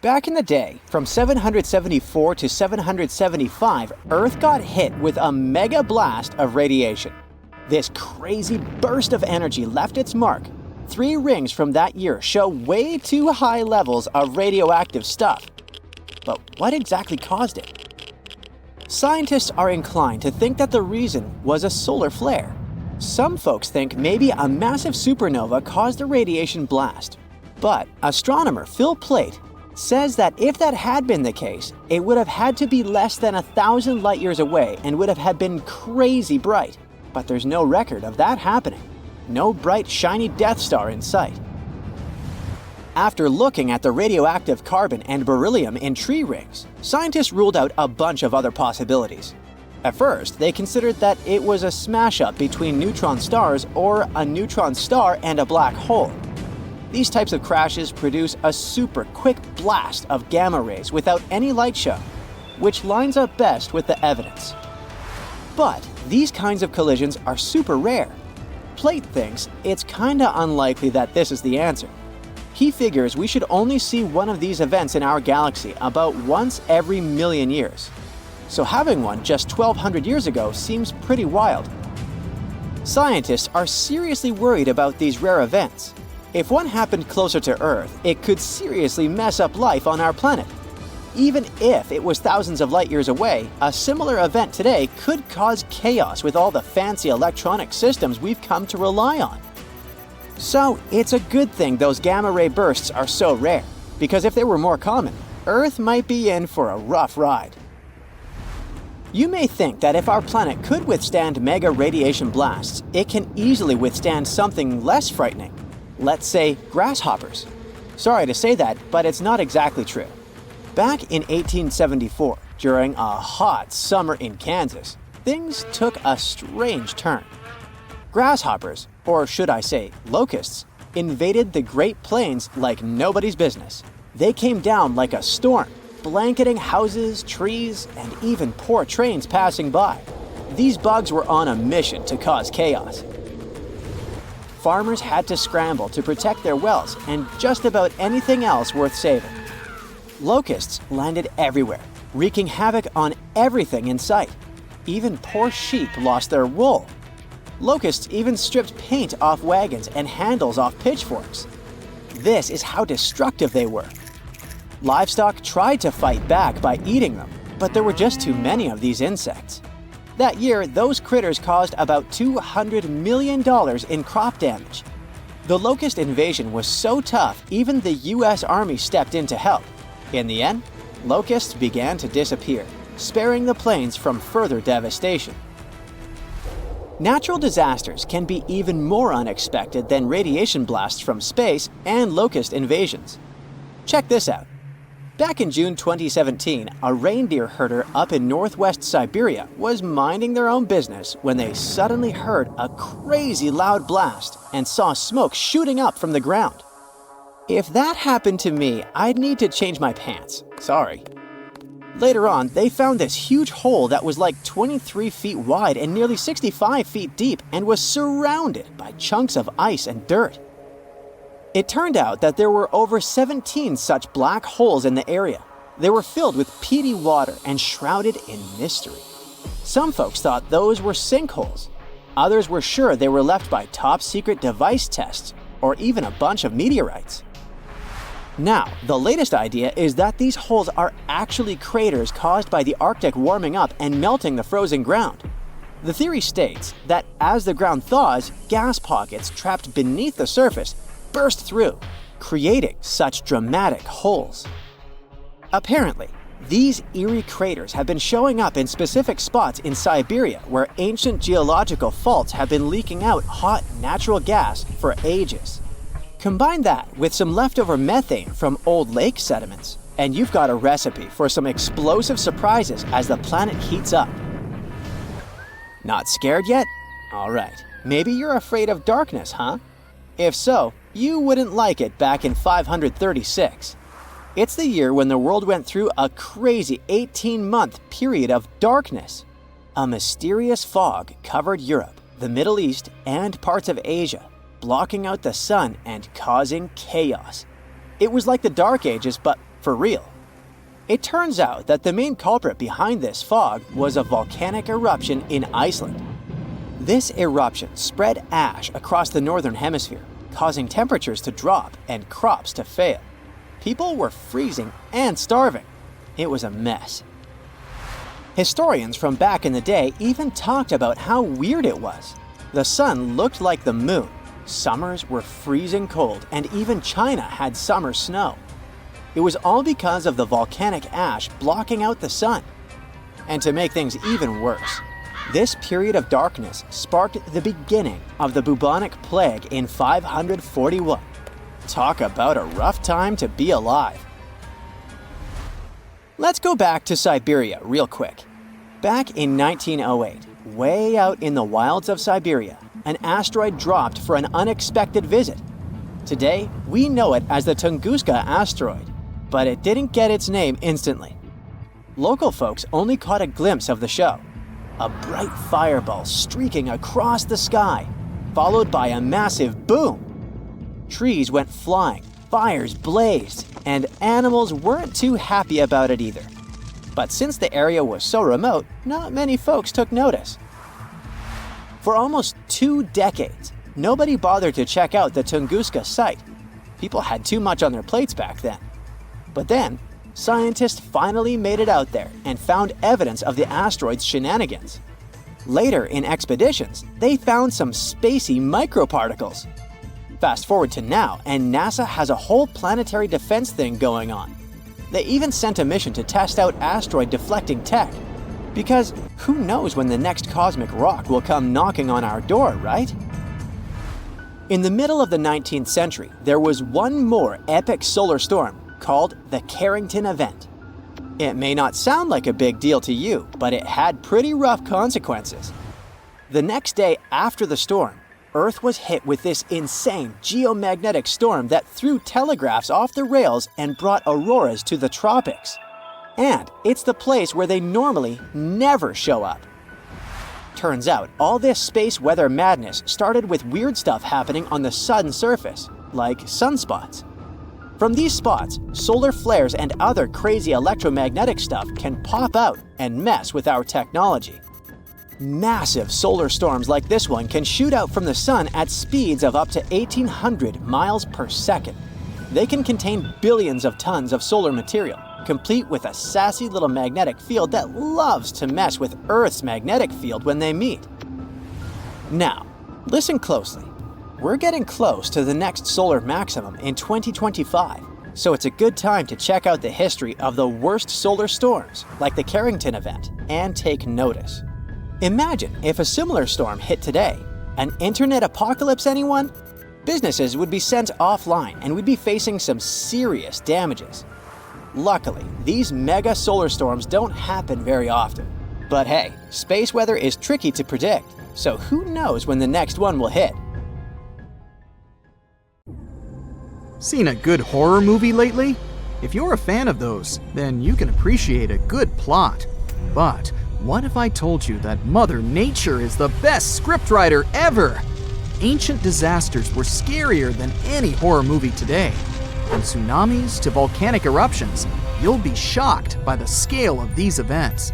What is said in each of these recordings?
Back in the day, from 774 to 775, Earth got hit with a mega blast of radiation. This crazy burst of energy left its mark. 3 rings from that year show way too high levels of radioactive stuff. But what exactly caused it? Scientists are inclined to think that the reason was a solar flare. Some folks think maybe a massive supernova caused the radiation blast. But astronomer Phil Plait says that if that had been the case, it would have had to be less than 1,000 light years away and would have had been crazy bright. But there's no record of that happening. No bright, shiny Death Star in sight. After looking at the radioactive carbon and beryllium in tree rings, scientists ruled out a bunch of other possibilities. At first, they considered that it was a smash-up between neutron stars or a neutron star and a black hole. These types of crashes produce a super quick blast of gamma rays without any light show, which lines up best with the evidence. But these kinds of collisions are super rare. Plait thinks it's kinda unlikely that this is the answer. He figures we should only see one of these events in our galaxy about once every million years. So having one just 1,200 years ago seems pretty wild. Scientists are seriously worried about these rare events. If one happened closer to Earth, it could seriously mess up life on our planet. Even if it was thousands of light years away, a similar event today could cause chaos with all the fancy electronic systems we've come to rely on. So it's a good thing those gamma ray bursts are so rare, because if they were more common, Earth might be in for a rough ride. You may think that if our planet could withstand mega radiation blasts, it can easily withstand something less frightening. Let's say grasshoppers. Sorry to say that, but it's not exactly true. Back in 1874, during a hot summer in Kansas, things took a strange turn. Grasshoppers, or should I say locusts, invaded the Great Plains like nobody's business. They came down like a storm, blanketing houses, trees, and even poor trains passing by. These bugs were on a mission to cause chaos. Farmers had to scramble to protect their wells and just about anything else worth saving. Locusts landed everywhere, wreaking havoc on everything in sight. Even poor sheep lost their wool. Locusts even stripped paint off wagons and handles off pitchforks. This is how destructive they were. Livestock tried to fight back by eating them, but there were just too many of these insects. That year, those critters caused about $200 million in crop damage. The locust invasion was so tough, even the US Army stepped in to help. In the end, locusts began to disappear, sparing the plains from further devastation. Natural disasters can be even more unexpected than radiation blasts from space and locust invasions. Check this out. Back in June 2017, a reindeer herder up in northwest Siberia was minding their own business when they suddenly heard a crazy loud blast and saw smoke shooting up from the ground. If that happened to me, I'd need to change my pants. Sorry. Later on, they found this huge hole that was like 23 feet wide and nearly 65 feet deep and was surrounded by chunks of ice and dirt. It turned out that there were over 17 such black holes in the area. They were filled with peaty water and shrouded in mystery. Some folks thought those were sinkholes. Others were sure they were left by top-secret device tests or even a bunch of meteorites. Now, the latest idea is that these holes are actually craters caused by the Arctic warming up and melting the frozen ground. The theory states that as the ground thaws, gas pockets trapped beneath the surface burst through, creating such dramatic holes. Apparently, these eerie craters have been showing up in specific spots in Siberia where ancient geological faults have been leaking out hot natural gas for ages. Combine that with some leftover methane from old lake sediments, and you've got a recipe for some explosive surprises as the planet heats up. Not scared yet? All right, maybe you're afraid of darkness, huh? If so, you wouldn't like it back in 536. It's the year when the world went through a crazy 18-month period of darkness. A mysterious fog covered Europe, the Middle East, and parts of Asia, blocking out the sun and causing chaos. It was like the Dark Ages, but For real. It turns out that the main culprit behind this fog was a volcanic eruption in Iceland. This eruption spread ash across the northern hemisphere, causing temperatures to drop and crops to fail. People were freezing and starving. It was a mess. Historians from back in the day even talked about how weird it was. The sun looked like the moon, summers were freezing cold, and even China had summer snow. It was all because of the volcanic ash blocking out the sun. And to make things even worse, this period of darkness sparked the beginning of the bubonic plague in 541. Talk about a rough time to be alive. Let's go back to Siberia real quick. Back in 1908, way out in the wilds of Siberia, an asteroid dropped for an unexpected visit. Today, we know it as the Tunguska asteroid, but it didn't get its name instantly. Local folks only caught a glimpse of the show. A bright fireball streaking across the sky, followed by a massive boom. Trees went flying, fires blazed, and animals weren't too happy about it either. But since the area was so remote, not many folks took notice. For almost 2 decades, nobody bothered to check out the Tunguska site. People had too much on their plates back then. But then, scientists finally made it out there and found evidence of the asteroid's shenanigans. Later in expeditions, they found some spacey microparticles. Fast forward to now, and NASA has a whole planetary defense thing going on. They even sent a mission to test out asteroid deflecting tech. Because who knows when the next cosmic rock will come knocking on our door, right? In the middle of the 19th century, there was one more epic solar storm called the Carrington event. It may not sound like a big deal to you, but it had pretty rough consequences. The next day after the storm, Earth was hit with this insane geomagnetic storm that threw telegraphs off the rails and brought auroras to the tropics. And it's the place where they normally never show up. Turns out, all this space weather madness started with weird stuff happening on the sun's surface, like sunspots. From these spots, solar flares and other crazy electromagnetic stuff can pop out and mess with our technology. Massive solar storms like this one can shoot out from the sun at speeds of up to 1,800 miles per second. They can contain billions of tons of solar material, complete with a sassy little magnetic field that loves to mess with Earth's magnetic field when they meet. Now, listen closely. We're getting close to the next solar maximum in 2025, so it's a good time to check out the history of the worst solar storms, like the Carrington event, and take notice. Imagine if a similar storm hit today. An internet apocalypse, anyone? Businesses would be sent offline and we'd be facing some serious damages. Luckily, these mega solar storms don't happen very often. But hey, space weather is tricky to predict, so who knows when the next one will hit? Seen a good horror movie lately? If you're a fan of those, then you can appreciate a good plot. But what if I told you that Mother Nature is the best scriptwriter ever? Ancient disasters were scarier than any horror movie today. From tsunamis to volcanic eruptions, you'll be shocked by the scale of these events.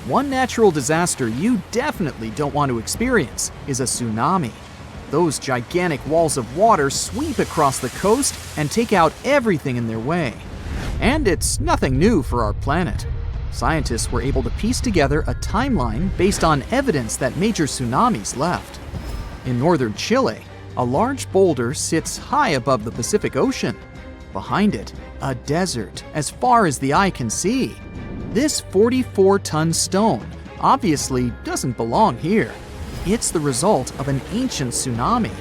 One natural disaster you definitely don't want to experience is a tsunami. Those gigantic walls of water sweep across the coast and take out everything in their way. And it's nothing new for our planet. Scientists were able to piece together a timeline based on evidence that major tsunamis left. In northern Chile, a large boulder sits high above the Pacific Ocean. Behind it, a desert as far as the eye can see. This 44-ton stone obviously doesn't belong here. It's the result of an ancient tsunami.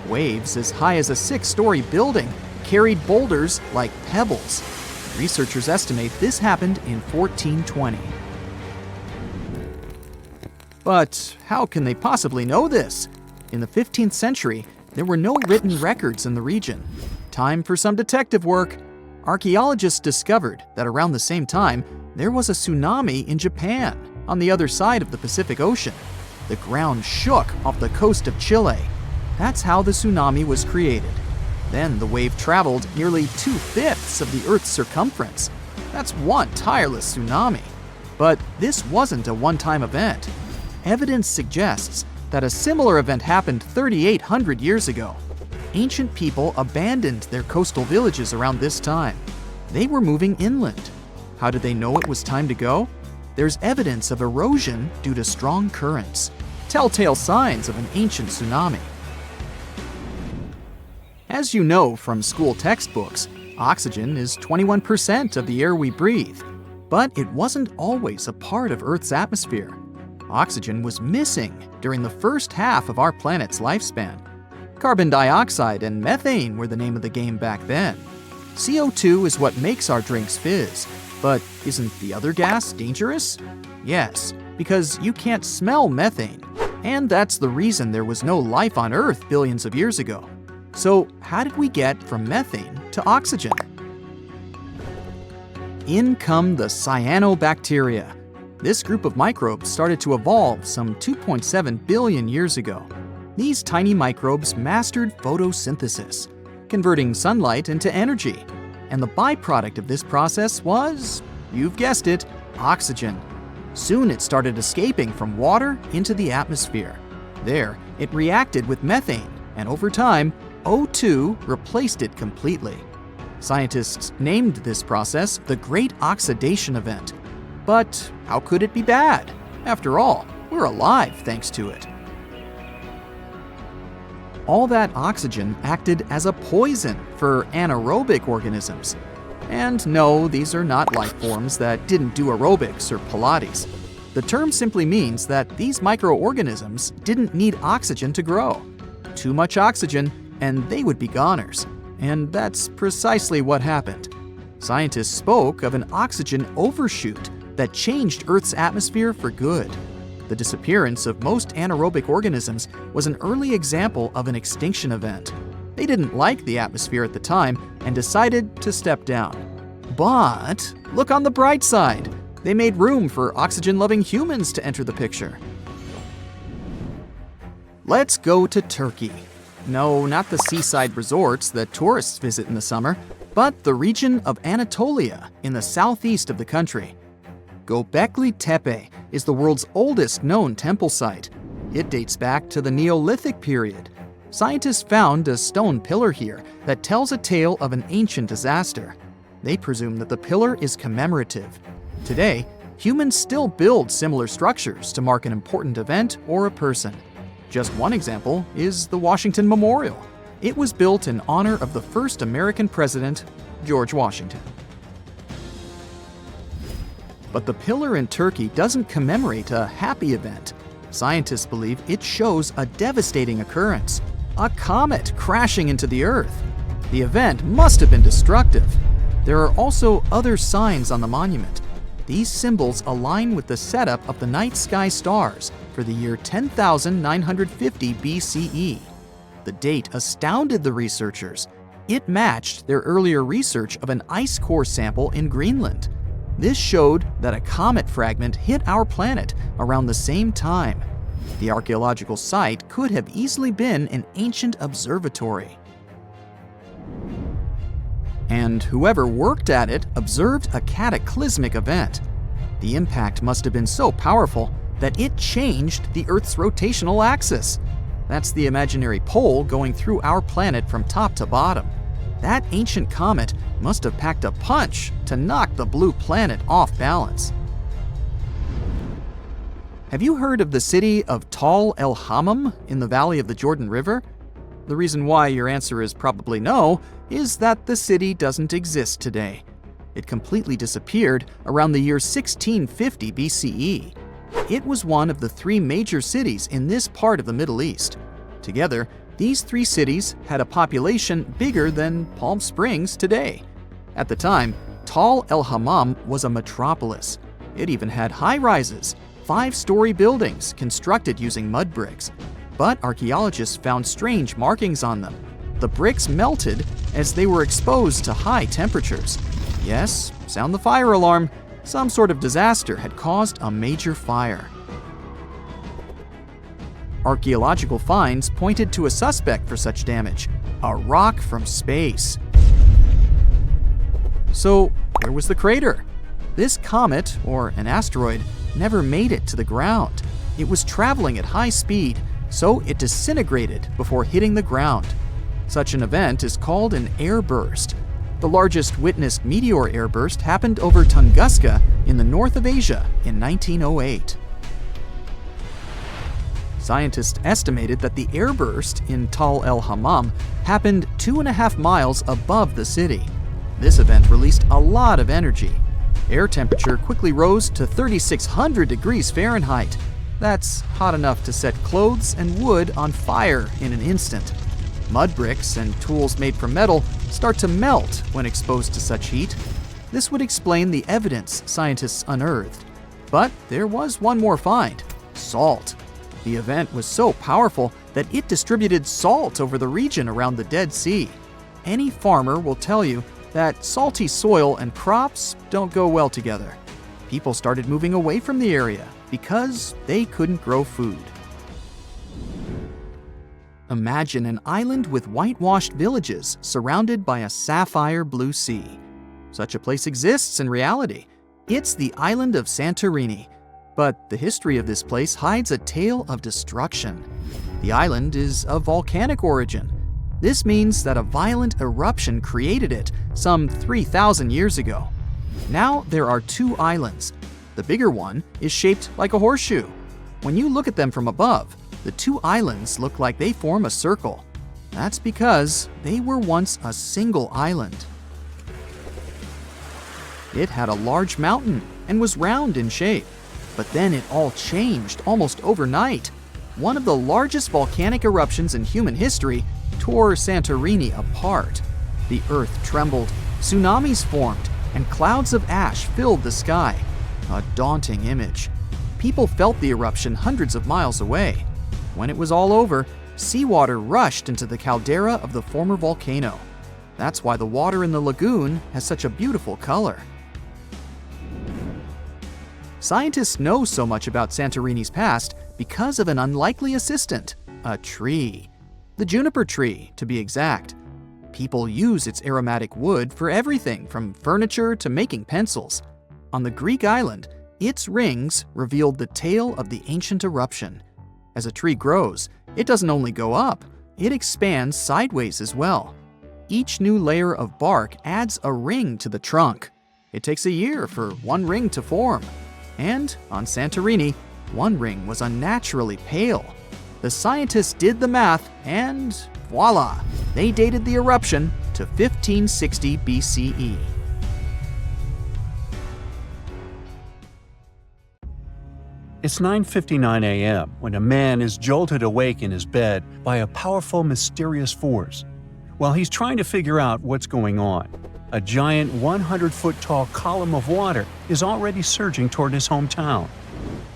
Waves as high as a 6-story building carried boulders like pebbles. Researchers estimate this happened in 1420. But how can they possibly know this? In the 15th century, there were no written records in the region. Time for some detective work. Archaeologists discovered that around the same time, there was a tsunami in Japan, on the other side of the Pacific Ocean. The ground shook off the coast of Chile. That's how the tsunami was created. Then the wave traveled nearly 2/5 of the Earth's circumference. That's one tireless tsunami. But this wasn't a one-time event. Evidence suggests that a similar event happened 3,800 years ago. Ancient people abandoned their coastal villages around this time. They were moving inland. How did they know it was time to go? There's evidence of erosion due to strong currents, telltale signs of an ancient tsunami. As you know from school textbooks, oxygen is 21% of the air we breathe, but it wasn't always a part of Earth's atmosphere. Oxygen was missing during the first half of our planet's lifespan. Carbon dioxide and methane were the name of the game back then. CO2 is what makes our drinks fizz, but isn't the other gas dangerous? Yes, because you can't smell methane, and that's the reason there was no life on Earth billions of years ago. So how did we get from methane to oxygen? In come the cyanobacteria. This group of microbes started to evolve some 2.7 billion years ago. These tiny microbes mastered photosynthesis, converting sunlight into energy. And the byproduct of this process was, you've guessed it, oxygen. Soon it started escaping from water into the atmosphere. There, it reacted with methane, and over time, O2 replaced it completely. Scientists named this process the Great Oxidation Event. But how could it be bad? After all, we're alive thanks to it. All that oxygen acted as a poison for anaerobic organisms. And no, these are not life forms that didn't do aerobics or Pilates. The term simply means that these microorganisms didn't need oxygen to grow. Too much oxygen, and they would be goners. And that's precisely what happened. Scientists spoke of an oxygen overshoot that changed Earth's atmosphere for good. The disappearance of most anaerobic organisms was an early example of an extinction event. They didn't like the atmosphere at the time and decided to step down. But look on the bright side. They made room for oxygen-loving humans to enter the picture. Let's go to Turkey. No, not the seaside resorts that tourists visit in the summer, but the region of Anatolia in the southeast of the country. Göbekli Tepe is the world's oldest known temple site. It dates back to the Neolithic period. Scientists found a stone pillar here that tells a tale of an ancient disaster. They presume that the pillar is commemorative. Today, humans still build similar structures to mark an important event or a person. Just one example is the Washington Memorial. It was built in honor of the first American president, George Washington. But the pillar in Turkey doesn't commemorate a happy event. Scientists believe it shows a devastating occurrence, a comet crashing into the Earth. The event must have been destructive. There are also other signs on the monument. These symbols align with the setup of the night sky stars for the year 10,950 BCE. The date astounded the researchers. It matched their earlier research of an ice core sample in Greenland. This showed that a comet fragment hit our planet around the same time. The archaeological site could have easily been an ancient observatory. And whoever worked at it observed a cataclysmic event. The impact must have been so powerful that it changed the Earth's rotational axis. That's the imaginary pole going through our planet from top to bottom. That ancient comet must have packed a punch to knock the blue planet off balance. Have you heard of the city of Tal El Hammam in the valley of the Jordan River? The reason why your answer is probably no is that the city doesn't exist today. It completely disappeared around the year 1650 BCE. It was one of the three major cities in this part of the Middle East. Together, these three cities had a population bigger than Palm Springs today. At the time, Tal El Hammam was a metropolis. It even had high-rises, 5-story buildings constructed using mud bricks. But archaeologists found strange markings on them. The bricks melted as they were exposed to high temperatures. Yes, sound the fire alarm. Some sort of disaster had caused a major fire. Archaeological finds pointed to a suspect for such damage. a rock from space. So, where was the crater? This comet, or an asteroid, never made it to the ground. It was traveling at high speed, so it disintegrated before hitting the ground. Such an event is called an airburst. The largest witnessed meteor airburst happened over Tunguska in the north of Asia in 1908. Scientists estimated that the airburst in Tal el Hammam happened 2.5 miles above the city. This event released a lot of energy. Air temperature quickly rose to 3,600 degrees Fahrenheit. That's hot enough to set clothes and wood on fire in an instant. Mud bricks and tools made from metal start to melt when exposed to such heat. This would explain the evidence scientists unearthed. But there was one more find: salt. The event was so powerful that it distributed salt over the region around the Dead Sea. Any farmer will tell you that salty soil and crops don't go well together. People started moving away from the area because they couldn't grow food. Imagine an island with whitewashed villages surrounded by a sapphire blue sea. Such a place exists in reality. It's the island of Santorini. But the history of this place hides a tale of destruction. The island is of volcanic origin. This means that a violent eruption created it some 3,000 years ago. Now there are 2 islands. The bigger one is shaped like a horseshoe. When you look at them from above, the 2 islands look like they form a circle. That's because they were once a single island. It had a large mountain and was round in shape. But then it all changed almost overnight. One of the largest volcanic eruptions in human history tore Santorini apart. The earth trembled, tsunamis formed, and clouds of ash filled the sky. A daunting image. People felt the eruption hundreds of miles away. When it was all over, seawater rushed into the caldera of the former volcano. That's why the water in the lagoon has such a beautiful color. Scientists know so much about Santorini's past because of an unlikely assistant, a tree. The juniper tree, to be exact. People use its aromatic wood for everything from furniture to making pencils. On the Greek island, its rings revealed the tale of the ancient eruption. As a tree grows, it doesn't only go up, it expands sideways as well. Each new layer of bark adds a ring to the trunk. It takes a year for one ring to form. And on Santorini, one ring was unnaturally pale. The scientists did the math and voila, they dated the eruption to 1560 BCE. It's 9:59 a.m. when a man is jolted awake in his bed by a powerful, mysterious force. While he's trying to figure out what's going on, a giant 100-foot-tall column of water is already surging toward his hometown.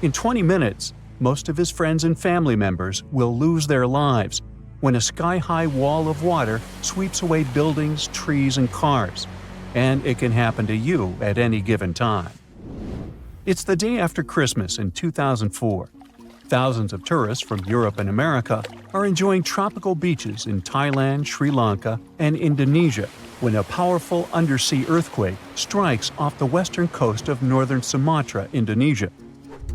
In 20 minutes, most of his friends and family members will lose their lives when a sky-high wall of water sweeps away buildings, trees, and cars. And it can happen to you at any given time. It's the day after Christmas in 2004. Thousands of tourists from Europe and America are enjoying tropical beaches in Thailand, Sri Lanka, and Indonesia when a powerful undersea earthquake strikes off the western coast of northern Sumatra, Indonesia.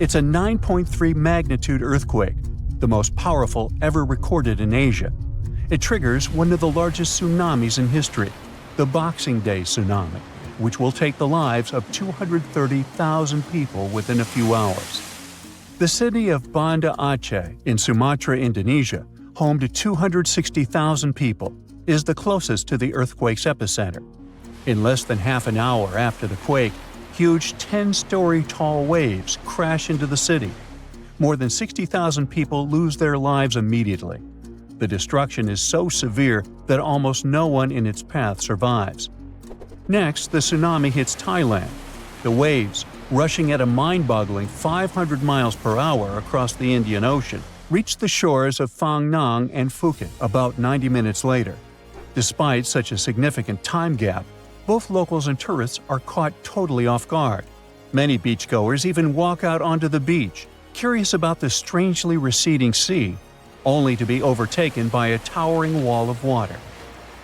It's a 9.3 magnitude earthquake, the most powerful ever recorded in Asia. It triggers one of the largest tsunamis in history, the Boxing Day tsunami, which will take the lives of 230,000 people within a few hours. The city of Banda Aceh in Sumatra, Indonesia, home to 260,000 people, is the closest to the earthquake's epicenter. In less than half an hour after the quake, huge 10-story tall waves crash into the city. More than 60,000 people lose their lives immediately. The destruction is so severe that almost no one in its path survives. Next, the tsunami hits Thailand. The waves, rushing at a mind-boggling 500 miles per hour across the Indian Ocean, reach the shores of Phang Nang and Phuket about 90 minutes later. Despite such a significant time gap, both locals and tourists are caught totally off guard. Many beachgoers even walk out onto the beach, curious about the strangely receding sea, only to be overtaken by a towering wall of water.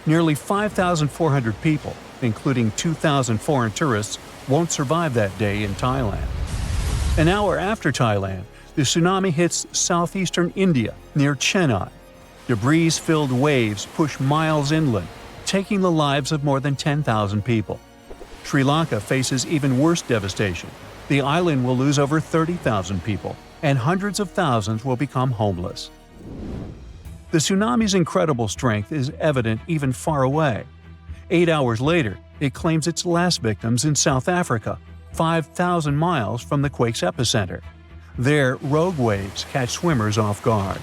Nearly 5,400 people, including 2,000 foreign tourists, won't survive that day in Thailand. An hour after Thailand, the tsunami hits southeastern India near Chennai. Debris-filled waves push miles inland, taking the lives of more than 10,000 people. Sri Lanka faces even worse devastation. The island will lose over 30,000 people, and hundreds of thousands will become homeless. The tsunami's incredible strength is evident even far away. 8 hours later, it claims its last victims in South Africa, 5,000 miles from the quake's epicenter. There, rogue waves catch swimmers off guard.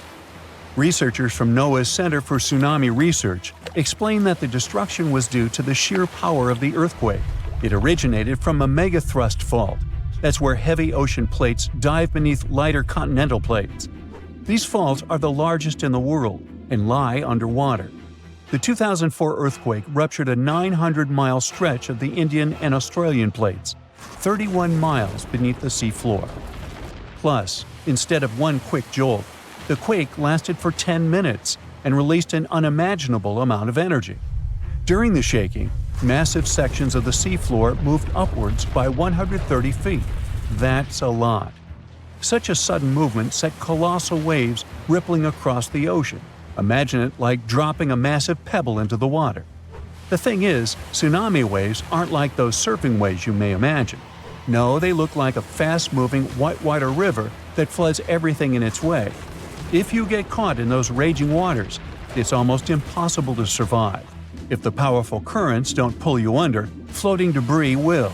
Researchers from NOAA's Center for Tsunami Research explain that the destruction was due to the sheer power of the earthquake. It originated from a megathrust fault. That's where heavy ocean plates dive beneath lighter continental plates. These faults are the largest in the world and lie underwater. The 2004 earthquake ruptured a 900-mile stretch of the Indian and Australian plates, 31 miles beneath the seafloor. Plus, instead of one quick jolt, the quake lasted for 10 minutes and released an unimaginable amount of energy. During the shaking, massive sections of the seafloor moved upwards by 130 feet. That's a lot. Such a sudden movement set colossal waves rippling across the ocean. Imagine it like dropping a massive pebble into the water. The thing is, tsunami waves aren't like those surfing waves you may imagine. No, they look like a fast-moving whitewater river that floods everything in its way. If you get caught in those raging waters, it's almost impossible to survive. If the powerful currents don't pull you under, floating debris will.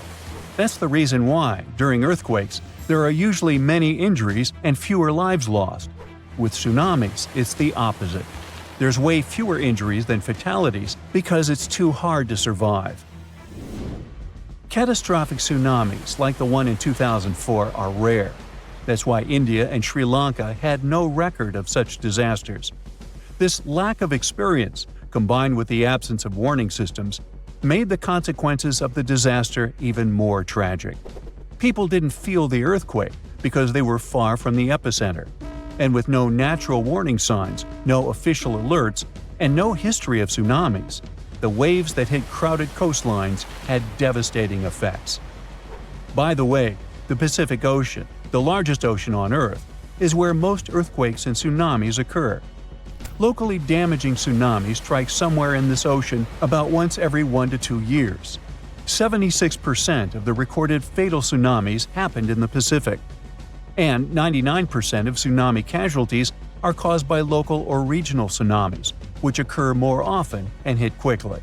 That's the reason why, during earthquakes, there are usually many injuries and fewer lives lost. With tsunamis, it's the opposite. There's way fewer injuries than fatalities because it's too hard to survive. Catastrophic tsunamis like the one in 2004 are rare. That's why India and Sri Lanka had no record of such disasters. This lack of experience, combined with the absence of warning systems, made the consequences of the disaster even more tragic. People didn't feel the earthquake because they were far from the epicenter. And with no natural warning signs, no official alerts, and no history of tsunamis, the waves that hit crowded coastlines had devastating effects. By the way, the Pacific Ocean, the largest ocean on Earth, is where most earthquakes and tsunamis occur. Locally damaging tsunamis strike somewhere in this ocean about once every 1 to 2 years. 76% of the recorded fatal tsunamis happened in the Pacific, and 99% of tsunami casualties are caused by local or regional tsunamis, which occur more often and hit quickly.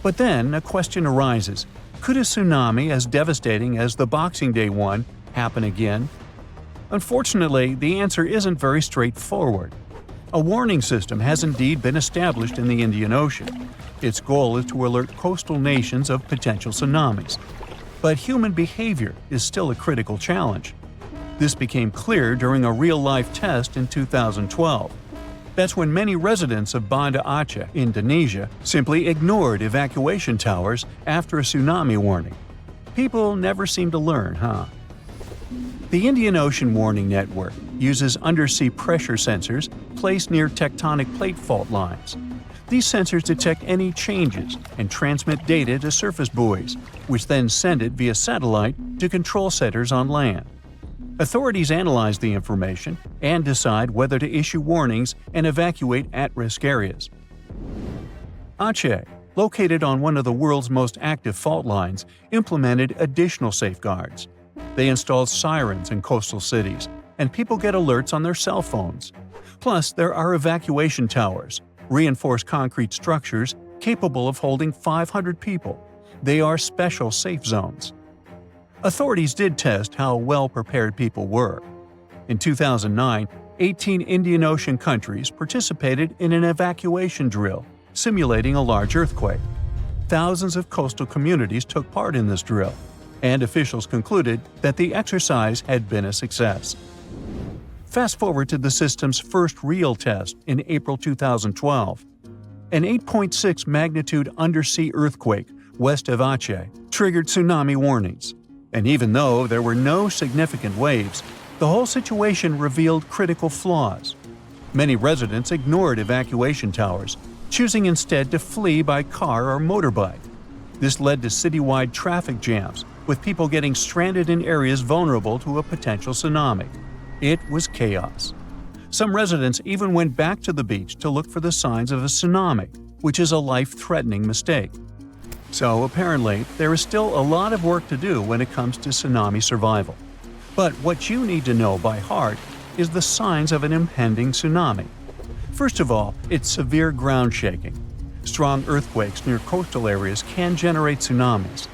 But then a question arises: could a tsunami as devastating as the Boxing Day one happen again? Unfortunately, the answer isn't very straightforward. A warning system has indeed been established in the Indian Ocean. Its goal is to alert coastal nations of potential tsunamis. But human behavior is still a critical challenge. This became clear during a real-life test in 2012. That's when many residents of Banda Aceh, Indonesia, simply ignored evacuation towers after a tsunami warning. People never seem to learn, huh? The Indian Ocean Warning Network uses undersea pressure sensors placed near tectonic plate fault lines. These sensors detect any changes and transmit data to surface buoys, which then send it via satellite to control centers on land. Authorities analyze the information and decide whether to issue warnings and evacuate at-risk areas. Aceh, located on one of the world's most active fault lines, implemented additional safeguards. They installed sirens in coastal cities, and people get alerts on their cell phones. Plus, there are evacuation towers, reinforced concrete structures capable of holding 500 people. They are special safe zones. Authorities did test how well prepared people were. In 2009, 18 Indian Ocean countries participated in an evacuation drill, simulating a large earthquake. Thousands of coastal communities took part in this drill, and officials concluded that the exercise had been a success. Fast forward to the system's first real test in April 2012. An 8.6 magnitude undersea earthquake west of Aceh triggered tsunami warnings. And even though there were no significant waves, the whole situation revealed critical flaws. Many residents ignored evacuation towers, choosing instead to flee by car or motorbike. This led to citywide traffic jams, with people getting stranded in areas vulnerable to a potential tsunami. It was chaos. Some residents even went back to the beach to look for the signs of a tsunami, which is a life-threatening mistake. So apparently, there is still a lot of work to do when it comes to tsunami survival. But what you need to know by heart is the signs of an impending tsunami. First of all, it's severe ground shaking. Strong earthquakes near coastal areas can generate tsunamis.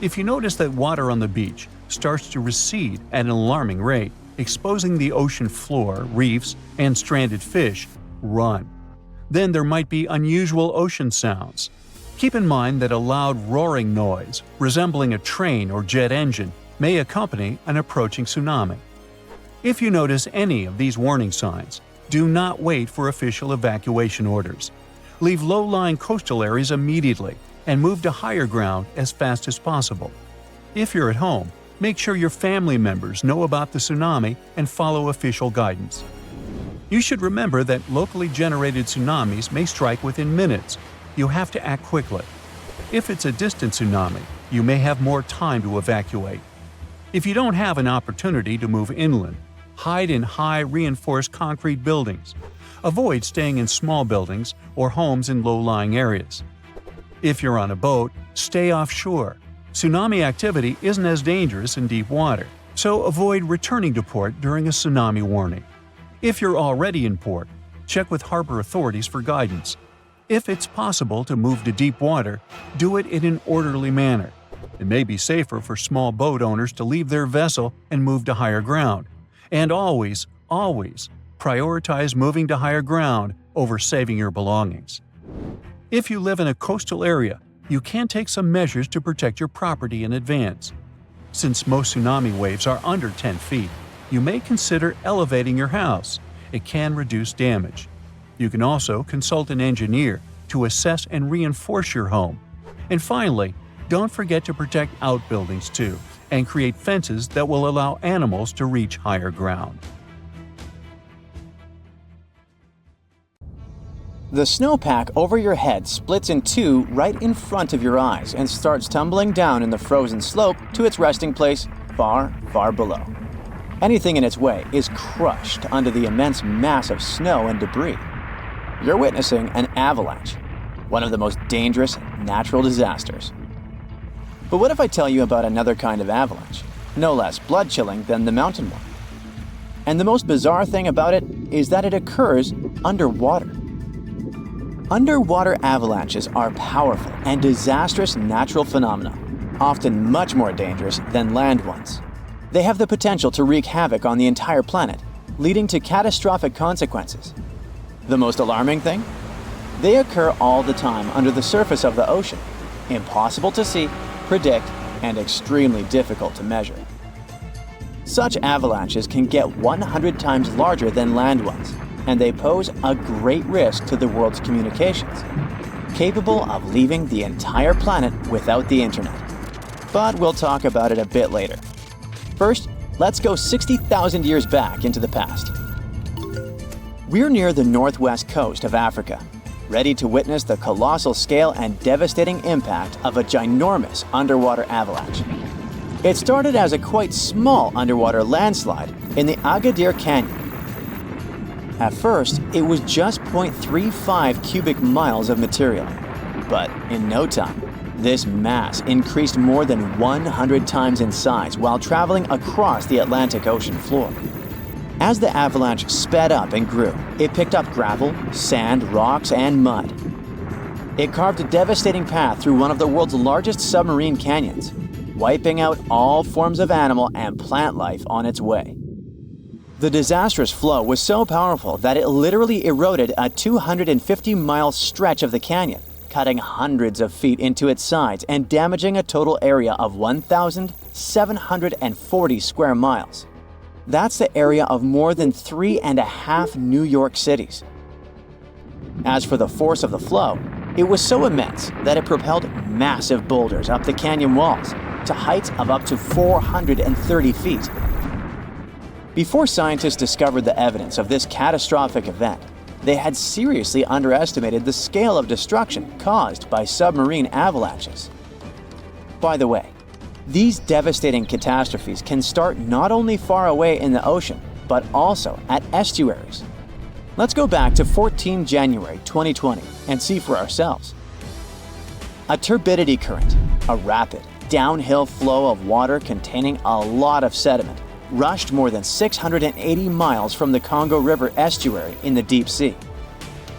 If you notice that water on the beach starts to recede at an alarming rate, exposing the ocean floor, reefs, and stranded fish, run. Then there might be unusual ocean sounds. Keep in mind that a loud roaring noise, resembling a train or jet engine, may accompany an approaching tsunami. If you notice any of these warning signs, do not wait for official evacuation orders. Leave low-lying coastal areas immediately and move to higher ground as fast as possible. If you're at home, make sure your family members know about the tsunami and follow official guidance. You should remember that locally generated tsunamis may strike within minutes. You have to act quickly. If it's a distant tsunami, you may have more time to evacuate. If you don't have an opportunity to move inland, hide in high reinforced concrete buildings. Avoid staying in small buildings or homes in low-lying areas. If you're on a boat, stay offshore. Tsunami activity isn't as dangerous in deep water, so avoid returning to port during a tsunami warning. If you're already in port, check with harbor authorities for guidance. If it's possible to move to deep water, do it in an orderly manner. It may be safer for small boat owners to leave their vessel and move to higher ground. And always, prioritize moving to higher ground over saving your belongings. If you live in a coastal area, you can take some measures to protect your property in advance. Since most tsunami waves are under 10 feet, you may consider elevating your house. It can reduce damage. You can also consult an engineer to assess and reinforce your home. And finally, don't forget to protect outbuildings too, and create fences that will allow animals to reach higher ground. The snowpack over your head splits in two right in front of your eyes and starts tumbling down in the frozen slope to its resting place far, far below. Anything in its way is crushed under the immense mass of snow and debris. You're witnessing an avalanche, one of the most dangerous natural disasters. But what if I tell you about another kind of avalanche, no less blood-chilling than the mountain one? And the most bizarre thing about it is that it occurs underwater. Underwater avalanches are powerful and disastrous natural phenomena, often much more dangerous than land ones. They have the potential to wreak havoc on the entire planet, leading to catastrophic consequences. The most alarming thing? They occur all the time under the surface of the ocean, impossible to see, predict, and extremely difficult to measure. Such avalanches can get 100 times larger than land ones, and they pose a great risk to the world's communications, capable of leaving the entire planet without the internet. But we'll talk about it a bit later. First, let's go 60,000 years back into the past. We're near the northwest coast of Africa, ready to witness the colossal scale and devastating impact of a ginormous underwater avalanche. It started as a quite small underwater landslide in the Agadir Canyon. At first, it was just 0.35 cubic miles of material. But in no time, this mass increased more than 100 times in size while traveling across the Atlantic Ocean floor. As the avalanche sped up and grew, it picked up gravel, sand, rocks, and mud. It carved a devastating path through one of the world's largest submarine canyons, wiping out all forms of animal and plant life on its way. The disastrous flow was so powerful that it literally eroded a 250-mile stretch of the canyon, cutting hundreds of feet into its sides and damaging a total area of 1,740 square miles. That's the area of more than 3.5 New York cities. As for the force of the flow, it was so immense that it propelled massive boulders up the canyon walls to heights of up to 430 feet. Before scientists discovered the evidence of this catastrophic event, they had seriously underestimated the scale of destruction caused by submarine avalanches. By the way, these devastating catastrophes can start not only far away in the ocean, but also at estuaries. Let's go back to 14 January 2020 and see for ourselves. A turbidity current, a rapid, downhill flow of water containing a lot of sediment, rushed more than 680 miles from the Congo River estuary in the deep sea.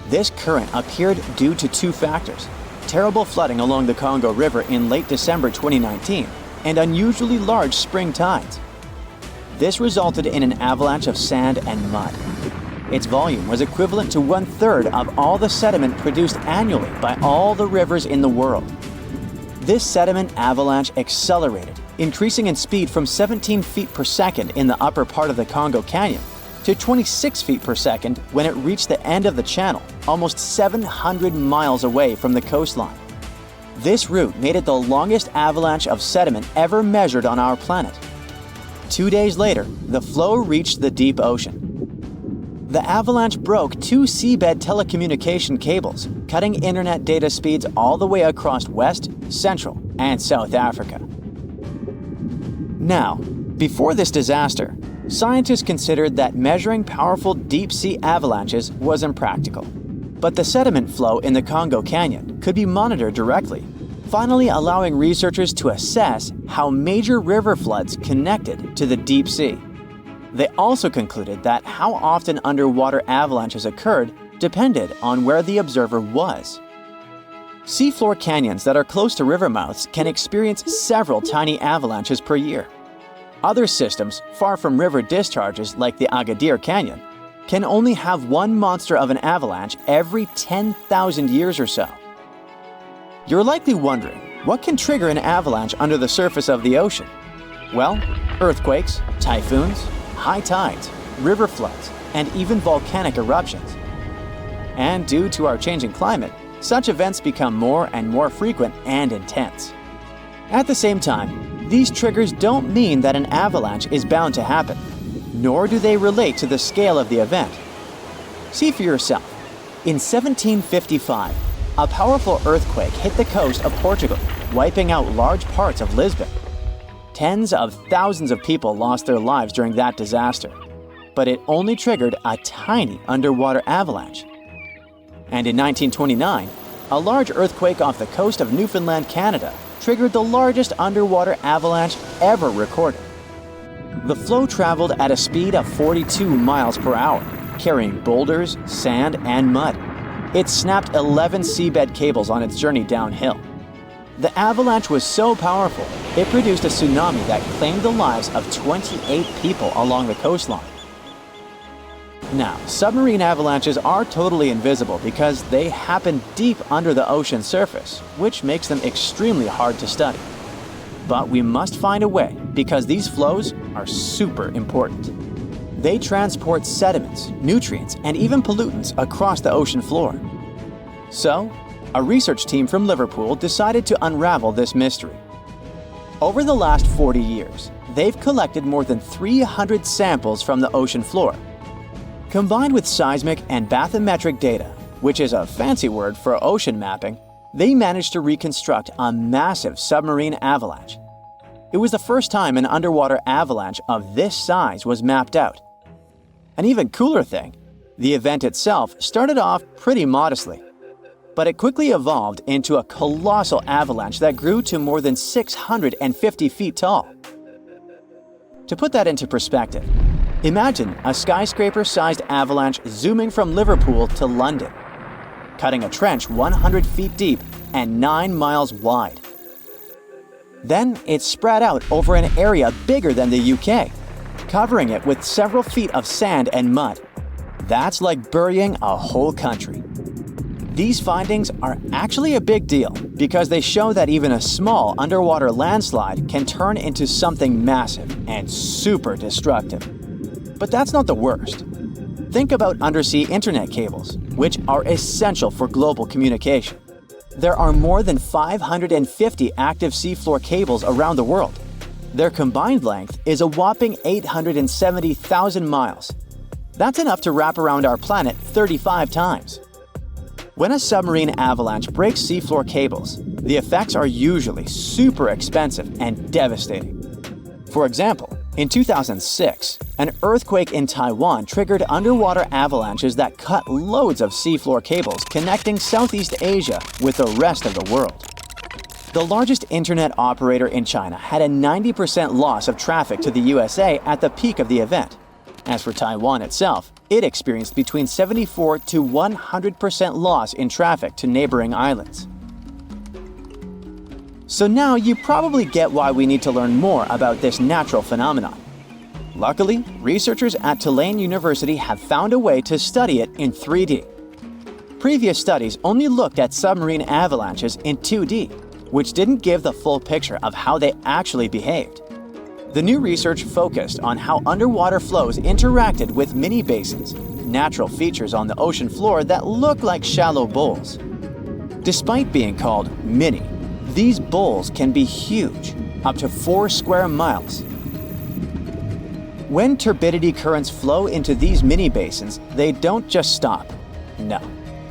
This current appeared due to two factors: terrible flooding along the Congo River in late December 2019 and unusually large spring tides. This resulted in an avalanche of sand and mud. Its volume was equivalent to 1/3 of all the sediment produced annually by all the rivers in the world. This sediment avalanche accelerated, increasing in speed from 17 feet per second in the upper part of the Congo Canyon to 26 feet per second when it reached the end of the channel, almost 700 miles away from the coastline. This route made it the longest avalanche of sediment ever measured on our planet. 2 days later, the flow reached the deep ocean. The avalanche broke two seabed telecommunication cables, cutting internet data speeds all the way across West, Central, and South Africa. Now, before this disaster, scientists considered that measuring powerful deep-sea avalanches was impractical. But the sediment flow in the Congo Canyon could be monitored directly, finally allowing researchers to assess how major river floods connected to the deep sea. They also concluded that how often underwater avalanches occurred depended on where the observer was. Seafloor canyons that are close to river mouths can experience several tiny avalanches per year. Other systems, far from river discharges like the Agadir Canyon, can only have one monster of an avalanche every 10,000 years or so. You're likely wondering, what can trigger an avalanche under the surface of the ocean? Well, earthquakes, typhoons, high tides, river floods, and even volcanic eruptions. And due to our changing climate, such events become more and more frequent and intense. At the same time, these triggers don't mean that an avalanche is bound to happen, nor do they relate to the scale of the event. See for yourself. In 1755, a powerful earthquake hit the coast of Portugal, wiping out large parts of Lisbon. Tens of thousands of people lost their lives during that disaster, but it only triggered a tiny underwater avalanche. And in 1929, a large earthquake off the coast of Newfoundland, Canada, triggered the largest underwater avalanche ever recorded. The flow traveled at a speed of 42 miles per hour, carrying boulders, sand, and mud. It snapped 11 seabed cables on its journey downhill. The avalanche was so powerful, it produced a tsunami that claimed the lives of 28 people along the coastline. Now, submarine avalanches are totally invisible because they happen deep under the ocean surface, which makes them extremely hard to study. But we must find a way because these flows are super important. They transport sediments, nutrients, and even pollutants across the ocean floor. So, a research team from Liverpool decided to unravel this mystery. Over the last 40 years, they've collected more than 300 samples from the ocean floor. Combined with seismic and bathymetric data, which is a fancy word for ocean mapping, they managed to reconstruct a massive submarine avalanche. It was the first time an underwater avalanche of this size was mapped out. An even cooler thing, the event itself started off pretty modestly, but it quickly evolved into a colossal avalanche that grew to more than 650 feet tall. To put that into perspective, imagine a skyscraper-sized avalanche zooming from Liverpool to London, cutting a trench 100 feet deep and 9 miles wide. Then it spread out over an area bigger than the UK, covering it with several feet of sand and mud. That's like burying a whole country. These findings are actually a big deal because they show that even a small underwater landslide can turn into something massive and super destructive. But that's not the worst. Think about undersea internet cables, which are essential for global communication. There are more than 550 active seafloor cables around the world. Their combined length is a whopping 870,000 miles. That's enough to wrap around our planet 35 times. When a submarine avalanche breaks seafloor cables, the effects are usually super expensive and devastating. For example, in 2006, an earthquake in Taiwan triggered underwater avalanches that cut loads of seafloor cables connecting Southeast Asia with the rest of the world. The largest internet operator in China had a 90% loss of traffic to the USA at the peak of the event. As for Taiwan itself, it experienced between 74 to 100% loss in traffic to neighboring islands. So now you probably get why we need to learn more about this natural phenomenon. Luckily, researchers at Tulane University have found a way to study it in 3D. Previous studies only looked at submarine avalanches in 2D, which didn't give the full picture of how they actually behaved. The new research focused on how underwater flows interacted with mini basins, natural features on the ocean floor that look like shallow bowls. Despite being called mini, these bowls can be huge, up to 4 square miles. When turbidity currents flow into these mini basins, they don't just stop. No,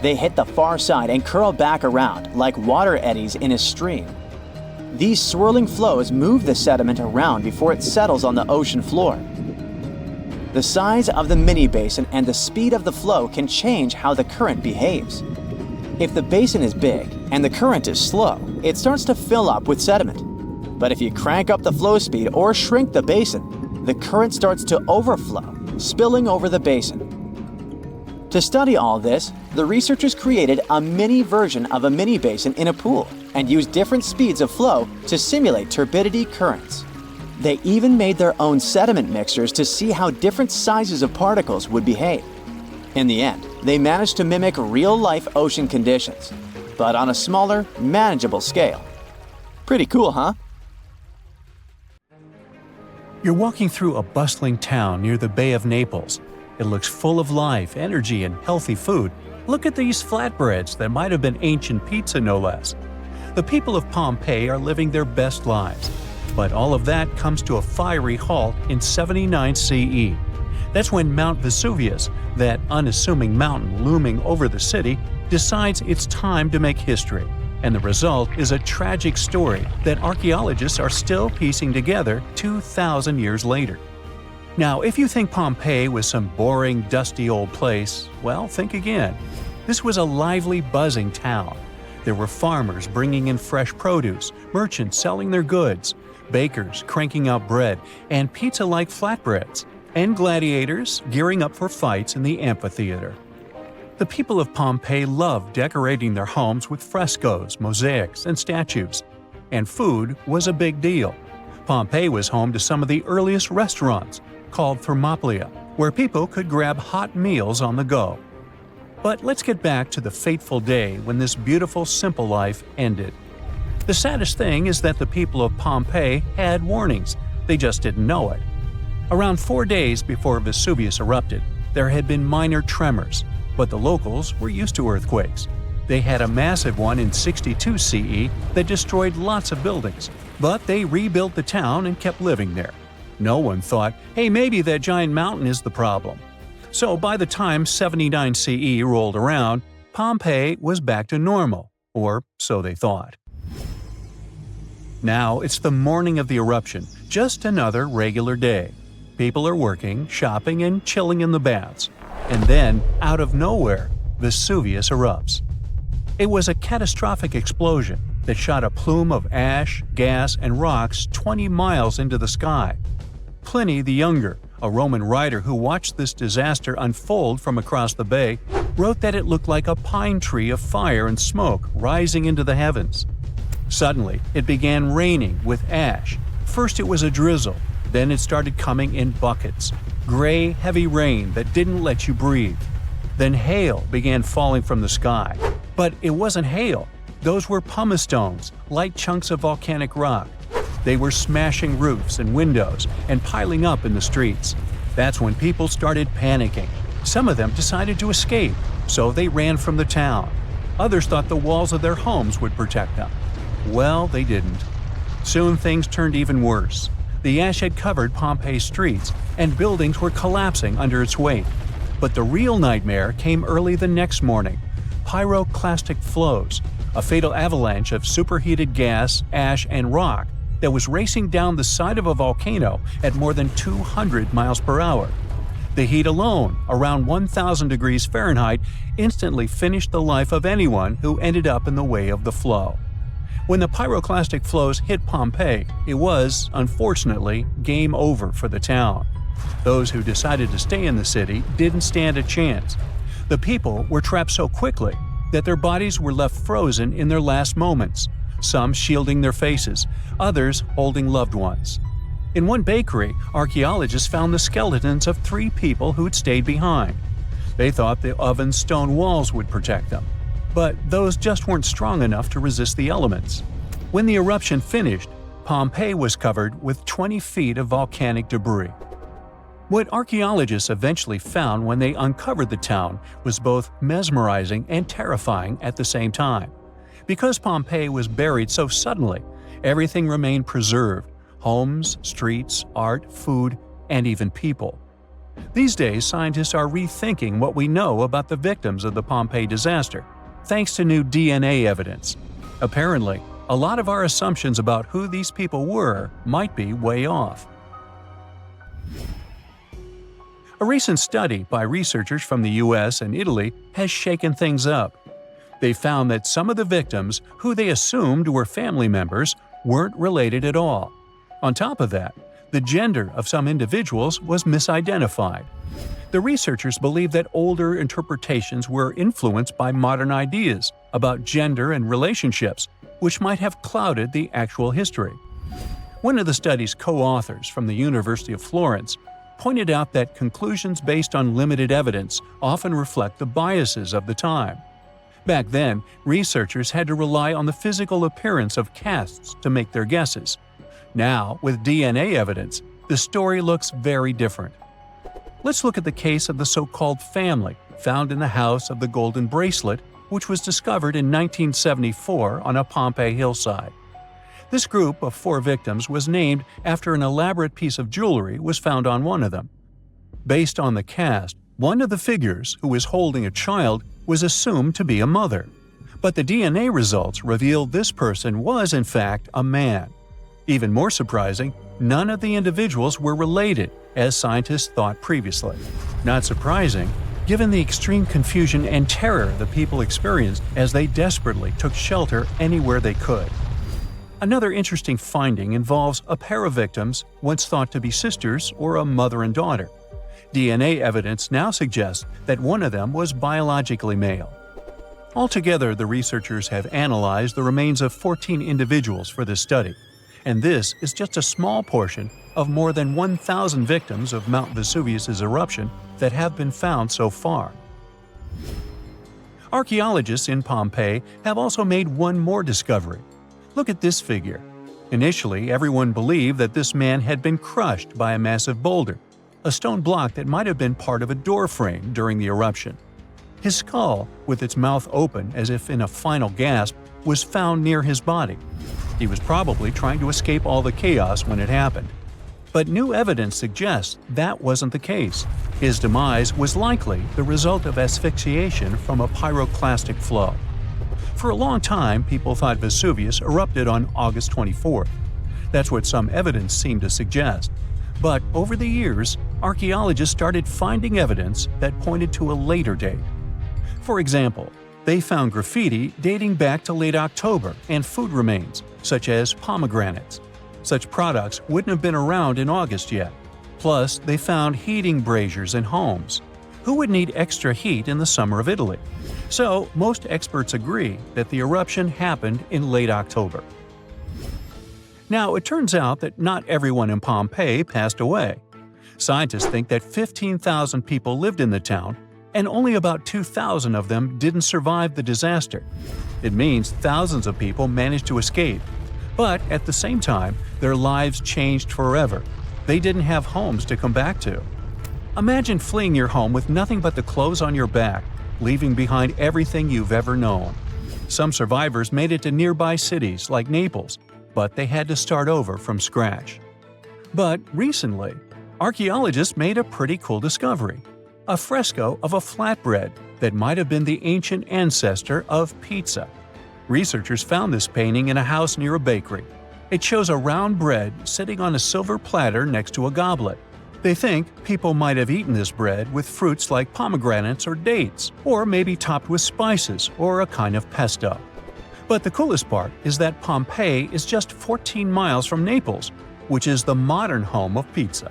they hit the far side and curl back around like water eddies in a stream. These swirling flows move the sediment around before it settles on the ocean floor. The size of the mini basin and the speed of the flow can change how the current behaves. If the basin is big and the current is slow, it starts to fill up with sediment. But if you crank up the flow speed or shrink the basin, the current starts to overflow, spilling over the basin. To study all this, the researchers created a mini version of a mini basin in a pool and used different speeds of flow to simulate turbidity currents. They even made their own sediment mixtures to see how different sizes of particles would behave. In the end, they managed to mimic real-life ocean conditions, but on a smaller, manageable scale. Pretty cool, huh? You're walking through a bustling town near the Bay of Naples. It looks full of life, energy, and healthy food. Look at these flatbreads that might have been ancient pizza, no less. The people of Pompeii are living their best lives. But all of that comes to a fiery halt in 79 CE. That's when Mount Vesuvius, that unassuming mountain looming over the city, decides it's time to make history. And the result is a tragic story that archaeologists are still piecing together 2,000 years later. Now, if you think Pompeii was some boring, dusty old place, well, think again. This was a lively, buzzing town. There were farmers bringing in fresh produce, merchants selling their goods, bakers cranking out bread and pizza-like flatbreads, and gladiators gearing up for fights in the amphitheater. The people of Pompeii loved decorating their homes with frescoes, mosaics, and statues. And food was a big deal. Pompeii was home to some of the earliest restaurants, called Thermopylae, where people could grab hot meals on the go. But let's get back to the fateful day when this beautiful, simple life ended. The saddest thing is that the people of Pompeii had warnings, they just didn't know it. Around 4 days before Vesuvius erupted, there had been minor tremors, but the locals were used to earthquakes. They had a massive one in 62 CE that destroyed lots of buildings, but they rebuilt the town and kept living there. No one thought, hey, maybe that giant mountain is the problem. So by the time 79 CE rolled around, Pompeii was back to normal, or so they thought. Now it's the morning of the eruption, just another regular day. People are working, shopping, and chilling in the baths. And then, out of nowhere, Vesuvius erupts. It was a catastrophic explosion that shot a plume of ash, gas, and rocks 20 miles into the sky. Pliny the Younger, a Roman writer who watched this disaster unfold from across the bay, wrote that it looked like a pine tree of fire and smoke rising into the heavens. Suddenly, it began raining with ash. First it was a drizzle, then it started coming in buckets. Gray, heavy rain that didn't let you breathe. Then hail began falling from the sky. But it wasn't hail. Those were pumice stones, light chunks of volcanic rock. They were smashing roofs and windows and piling up in the streets. That's when people started panicking. Some of them decided to escape, so they ran from the town. Others thought the walls of their homes would protect them. Well, they didn't. Soon things turned even worse. The ash had covered Pompeii's streets, and buildings were collapsing under its weight. But the real nightmare came early the next morning: pyroclastic flows, a fatal avalanche of superheated gas, ash, and rock that was racing down the side of a volcano at more than 200 miles per hour. The heat alone, around 1,000 degrees Fahrenheit, instantly finished the life of anyone who ended up in the way of the flow. When the pyroclastic flows hit Pompeii, it was, unfortunately, game over for the town. Those who decided to stay in the city didn't stand a chance. The people were trapped so quickly that their bodies were left frozen in their last moments, some shielding their faces, others holding loved ones. In one bakery, archaeologists found the skeletons of 3 people who'd stayed behind. They thought the oven's stone walls would protect them, but those just weren't strong enough to resist the elements. When the eruption finished, Pompeii was covered with 20 feet of volcanic debris. What archaeologists eventually found when they uncovered the town was both mesmerizing and terrifying at the same time. Because Pompeii was buried so suddenly, everything remained preserved: homes, streets, art, food, and even people. These days, scientists are rethinking what we know about the victims of the Pompeii disaster, thanks to new DNA evidence. Apparently, a lot of our assumptions about who these people were might be way off. A recent study by researchers from the US and Italy has shaken things up. They found that some of the victims, who they assumed were family members, weren't related at all. On top of that, the gender of some individuals was misidentified. The researchers believe that older interpretations were influenced by modern ideas about gender and relationships, which might have clouded the actual history. One of the study's co-authors from the University of Florence pointed out that conclusions based on limited evidence often reflect the biases of the time. Back then, researchers had to rely on the physical appearance of casts to make their guesses. Now, with DNA evidence, the story looks very different. Let's look at the case of the so-called family found in the House of the Golden Bracelet, which was discovered in 1974 on a Pompeii hillside. This group of 4 victims was named after an elaborate piece of jewelry was found on one of them. Based on the cast, one of the figures, who was holding a child, was assumed to be a mother. But the DNA results revealed this person was, in fact, a man. Even more surprising, none of the individuals were related, as scientists thought previously. Not surprising, given the extreme confusion and terror the people experienced as they desperately took shelter anywhere they could. Another interesting finding involves a pair of victims once thought to be sisters or a mother and daughter. DNA evidence now suggests that one of them was biologically male. Altogether, the researchers have analyzed the remains of 14 individuals for this study, and this is just a small portion of more than 1,000 victims of Mount Vesuvius's eruption that have been found so far. Archaeologists in Pompeii have also made one more discovery. Look at this figure. Initially, everyone believed that this man had been crushed by a massive boulder, a stone block that might have been part of a door frame during the eruption. His skull, with its mouth open as if in a final gasp, was found near his body. He was probably trying to escape all the chaos when it happened. But new evidence suggests that wasn't the case. His demise was likely the result of asphyxiation from a pyroclastic flow. For a long time, people thought Vesuvius erupted on August 24th. That's what some evidence seemed to suggest. But over the years, archaeologists started finding evidence that pointed to a later date. For example, they found graffiti dating back to late October and food remains, such as pomegranates. Such products wouldn't have been around in August yet. Plus, they found heating braziers in homes. Who would need extra heat in the summer of Italy? So, most experts agree that the eruption happened in late October. Now, it turns out that not everyone in Pompeii passed away. Scientists think that 15,000 people lived in the town, and only about 2,000 of them didn't survive the disaster. It means thousands of people managed to escape. But at the same time, their lives changed forever. They didn't have homes to come back to. Imagine fleeing your home with nothing but the clothes on your back, leaving behind everything you've ever known. Some survivors made it to nearby cities like Naples, but they had to start over from scratch. But recently, archaeologists made a pretty cool discovery. a fresco of a flatbread that might have been the ancient ancestor of pizza. Researchers found this painting in a house near a bakery. It shows a round bread sitting on a silver platter next to a goblet. They think people might have eaten this bread with fruits like pomegranates or dates, or maybe topped with spices or a kind of pesto. But the coolest part is that Pompeii is just 14 miles from Naples, which is the modern home of pizza.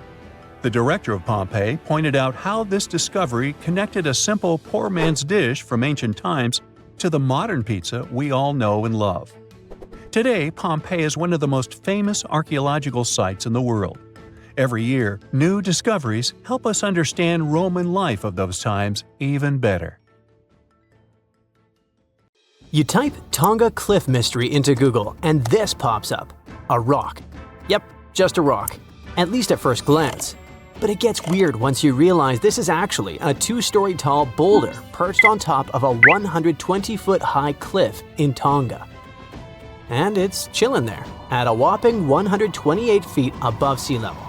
The director of Pompeii pointed out how this discovery connected a simple poor man's dish from ancient times to the modern pizza we all know and love. Today, Pompeii is one of the most famous archaeological sites in the world. Every year, new discoveries help us understand Roman life of those times even better. You type Tonga Cliff Mystery into Google and this pops up. A rock. Yep, just a rock. At least at first glance. But it gets weird once you realize this is actually a 2-story tall boulder perched on top of a 120-foot high cliff in Tonga. And it's chilling there, at a whopping 128 feet above sea level.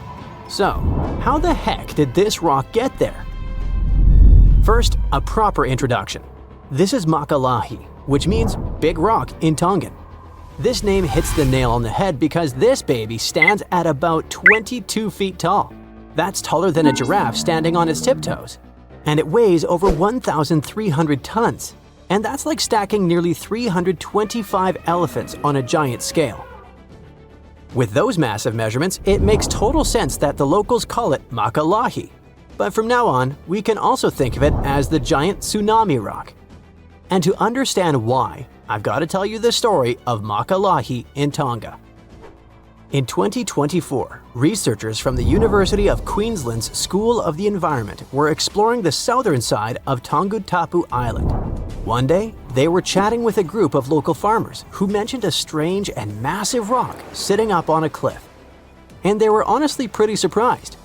So, how the heck did this rock get there? First, a proper introduction. This is Makalahi, which means big rock in Tongan. This name hits the nail on the head because this baby stands at about 22 feet tall. That's taller than a giraffe standing on its tiptoes. And it weighs over 1,300 tons. And that's like stacking nearly 325 elephants on a giant scale. With those massive measurements, it makes total sense that the locals call it Makalahi. But from now on, we can also think of it as the giant tsunami rock. And to understand why, I've got to tell you the story of Makalahi in Tonga. In 2024, researchers from the University of Queensland's School of the Environment were exploring the southern side of Tongatapu Island. One day, they were chatting with a group of local farmers who mentioned a strange and massive rock sitting up on a cliff. And they were honestly pretty surprised.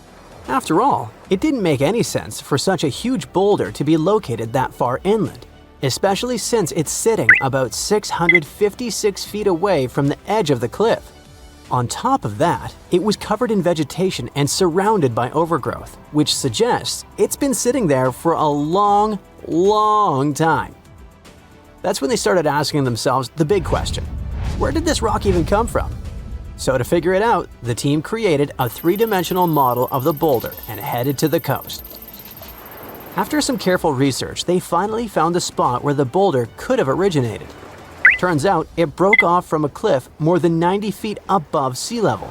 After all, it didn't make any sense for such a huge boulder to be located that far inland, especially since it's sitting about 656 feet away from the edge of the cliff. On top of that, it was covered in vegetation and surrounded by overgrowth, which suggests it's been sitting there for a long time. That's when they started asking themselves the big question: where did this rock even come from? So to figure it out, the team created a 3-dimensional model of the boulder and headed to the coast. After some careful research, they finally found the spot where the boulder could have originated. Turns out it broke off from a cliff more than 90 feet above sea level.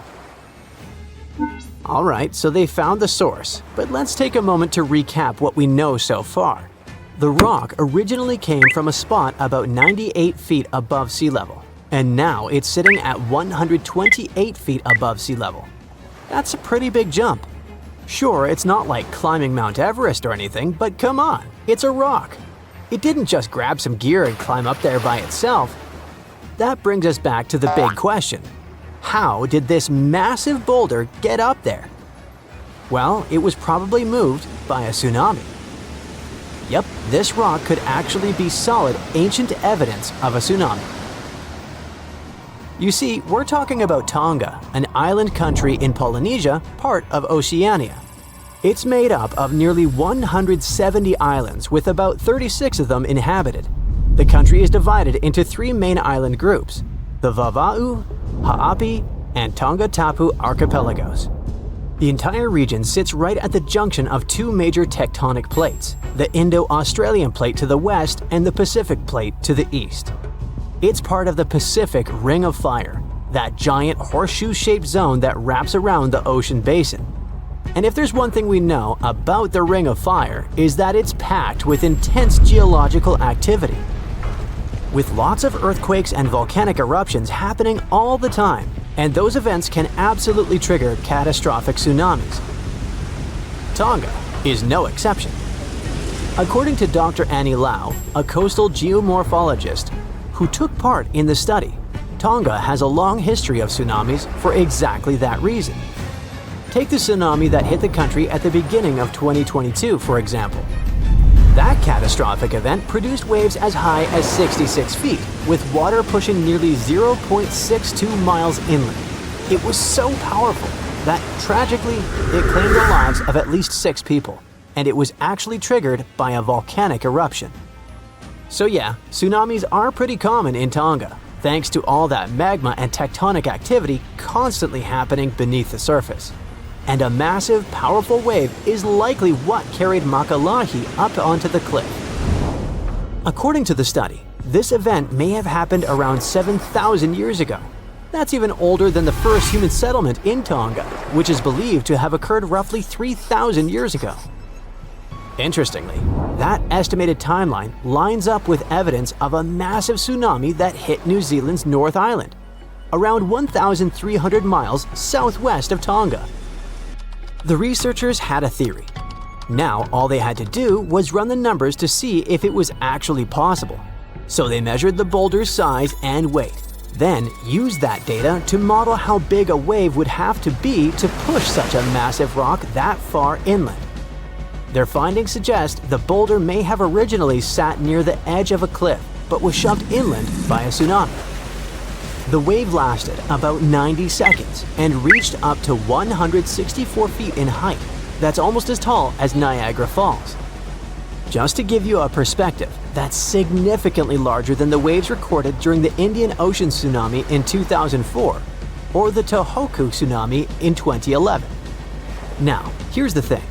Alright, so they found the source, but let's take a moment to recap what we know so far. The rock originally came from a spot about 98 feet above sea level, and now it's sitting at 128 feet above sea level. That's a pretty big jump. Sure, it's not like climbing Mount Everest or anything, but come on, it's a rock. It didn't just grab some gear and climb up there by itself. That brings us back to the big question. How did this massive boulder get up there? Well, it was probably moved by a tsunami. Yep, this rock could actually be solid ancient evidence of a tsunami. You see, we're talking about Tonga, an island country in Polynesia, part of Oceania. It's made up of nearly 170 islands with about 36 of them inhabited. The country is divided into 3 main island groups: the Vava'u, Ha'api, and Tongatapu archipelagos. The entire region sits right at the junction of 2 major tectonic plates, the Indo-Australian plate to the west and the Pacific plate to the east. It's part of the Pacific Ring of Fire, that giant horseshoe-shaped zone that wraps around the ocean basin. And if there's one thing we know about the Ring of Fire, is that it's packed with intense geological activity. With lots of earthquakes and volcanic eruptions happening all the time, and those events can absolutely trigger catastrophic tsunamis. Tonga is no exception. According to Dr. Annie Lau, a coastal geomorphologist who took part in the study, Tonga has a long history of tsunamis for exactly that reason. Take the tsunami that hit the country at the beginning of 2022, for example. That catastrophic event produced waves as high as 66 feet, with water pushing nearly 0.62 miles inland. It was so powerful that, tragically, it claimed the lives of at least 6 people. and it was actually triggered by a volcanic eruption. So yeah, tsunamis are pretty common in Tonga, thanks to all that magma and tectonic activity constantly happening beneath the surface. And a massive, powerful wave is likely what carried Makalahi up onto the cliff. According to the study, this event may have happened around 7,000 years ago. That's even older than the first human settlement in Tonga, which is believed to have occurred roughly 3,000 years ago. Interestingly, that estimated timeline lines up with evidence of a massive tsunami that hit New Zealand's North Island, around 1,300 miles southwest of Tonga. The researchers had a theory. Now all they had to do was run the numbers to see if it was actually possible. So they measured the boulder's size and weight, then used that data to model how big a wave would have to be to push such a massive rock that far inland. Their findings suggest the boulder may have originally sat near the edge of a cliff, but was shoved inland by a tsunami. The wave lasted about 90 seconds and reached up to 164 feet in height. That's almost as tall as Niagara Falls. Just to give you a perspective, that's significantly larger than the waves recorded during the Indian Ocean tsunami in 2004 or the Tohoku tsunami in 2011. Now, here's the thing.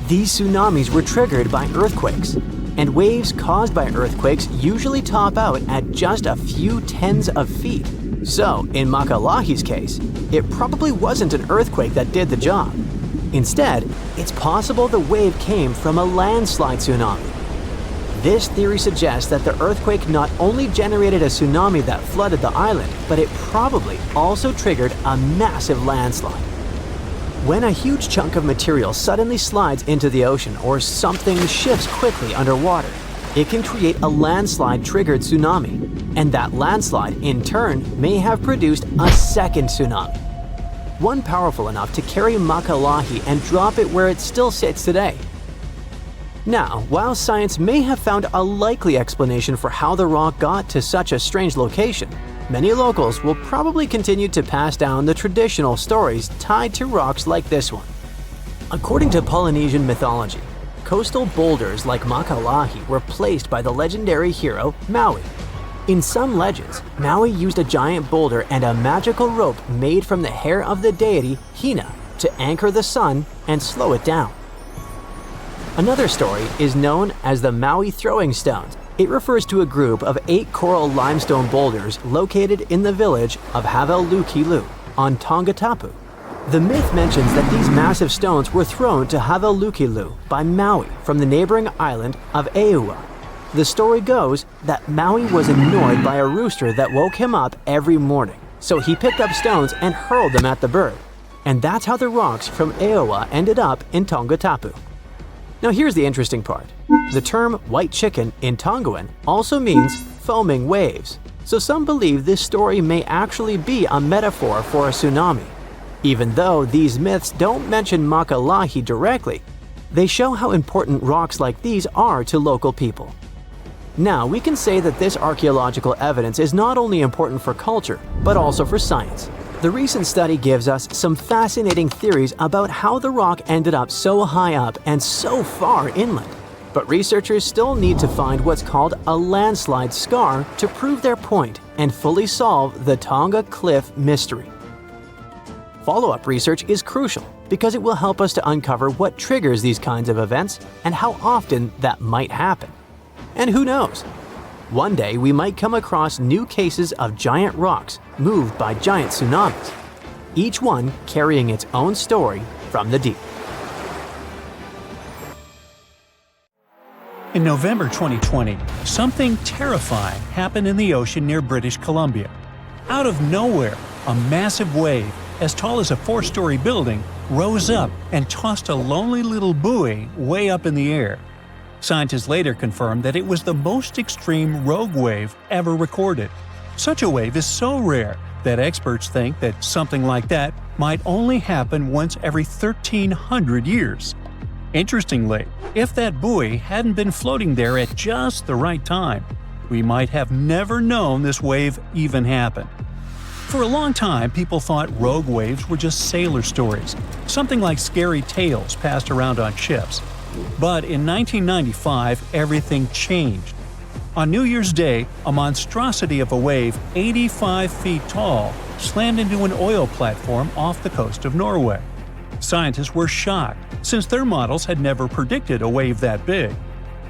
These tsunamis were triggered by earthquakes, and waves caused by earthquakes usually top out at just a few tens of feet. So, in Makalahi's case, it probably wasn't an earthquake that did the job. Instead, it's possible the wave came from a landslide tsunami. This theory suggests that the earthquake not only generated a tsunami that flooded the island, but it probably also triggered a massive landslide. When a huge chunk of material suddenly slides into the ocean or something shifts quickly underwater, it can create a landslide-triggered tsunami, and that landslide, in turn, may have produced a second tsunami. One powerful enough to carry Makalahi and drop it where it still sits today. Now, while science may have found a likely explanation for how the rock got to such a strange location, many locals will probably continue to pass down the traditional stories tied to rocks like this one. According to Polynesian mythology, coastal boulders like Makalahi were placed by the legendary hero Maui. In some legends, Maui used a giant boulder and a magical rope made from the hair of the deity Hina to anchor the sun and slow it down. Another story is known as the Maui Throwing Stones. It refers to a group of 8 coral limestone boulders located in the village of Havelukilu on Tongatapu. The myth mentions that these massive stones were thrown to Havelukilu by Maui from the neighboring island of Eua. The story goes that Maui was annoyed by a rooster that woke him up every morning, so he picked up stones and hurled them at the bird. And that's how the rocks from Eua ended up in Tongatapu. Now here's the interesting part. The term white chicken in Tongan also means foaming waves, so some believe this story may actually be a metaphor for a tsunami. Even though these myths don't mention Makalahi directly, they show how important rocks like these are to local people. Now, we can say that this archaeological evidence is not only important for culture, but also for science. The recent study gives us some fascinating theories about how the rock ended up so high up and so far inland. But researchers still need to find what's called a landslide scar to prove their point and fully solve the Tonga Cliff mystery. Follow-up research is crucial because it will help us to uncover what triggers these kinds of events and how often that might happen. And who knows? One day we might come across new cases of giant rocks moved by giant tsunamis, each one carrying its own story from the deep. In November 2020, something terrifying happened in the ocean near British Columbia. Out of nowhere, a massive wave, as tall as a 4-story building, rose up and tossed a lonely little buoy way up in the air. Scientists later confirmed that it was the most extreme rogue wave ever recorded. Such a wave is so rare that experts think that something like that might only happen once every 1,300 years. Interestingly, if that buoy hadn't been floating there at just the right time, we might have never known this wave even happened. For a long time, people thought rogue waves were just sailor stories, something like scary tales passed around on ships. But in 1995, everything changed. On New Year's Day, a monstrosity of a wave 85 feet tall slammed into an oil platform off the coast of Norway. Scientists were shocked, since their models had never predicted a wave that big.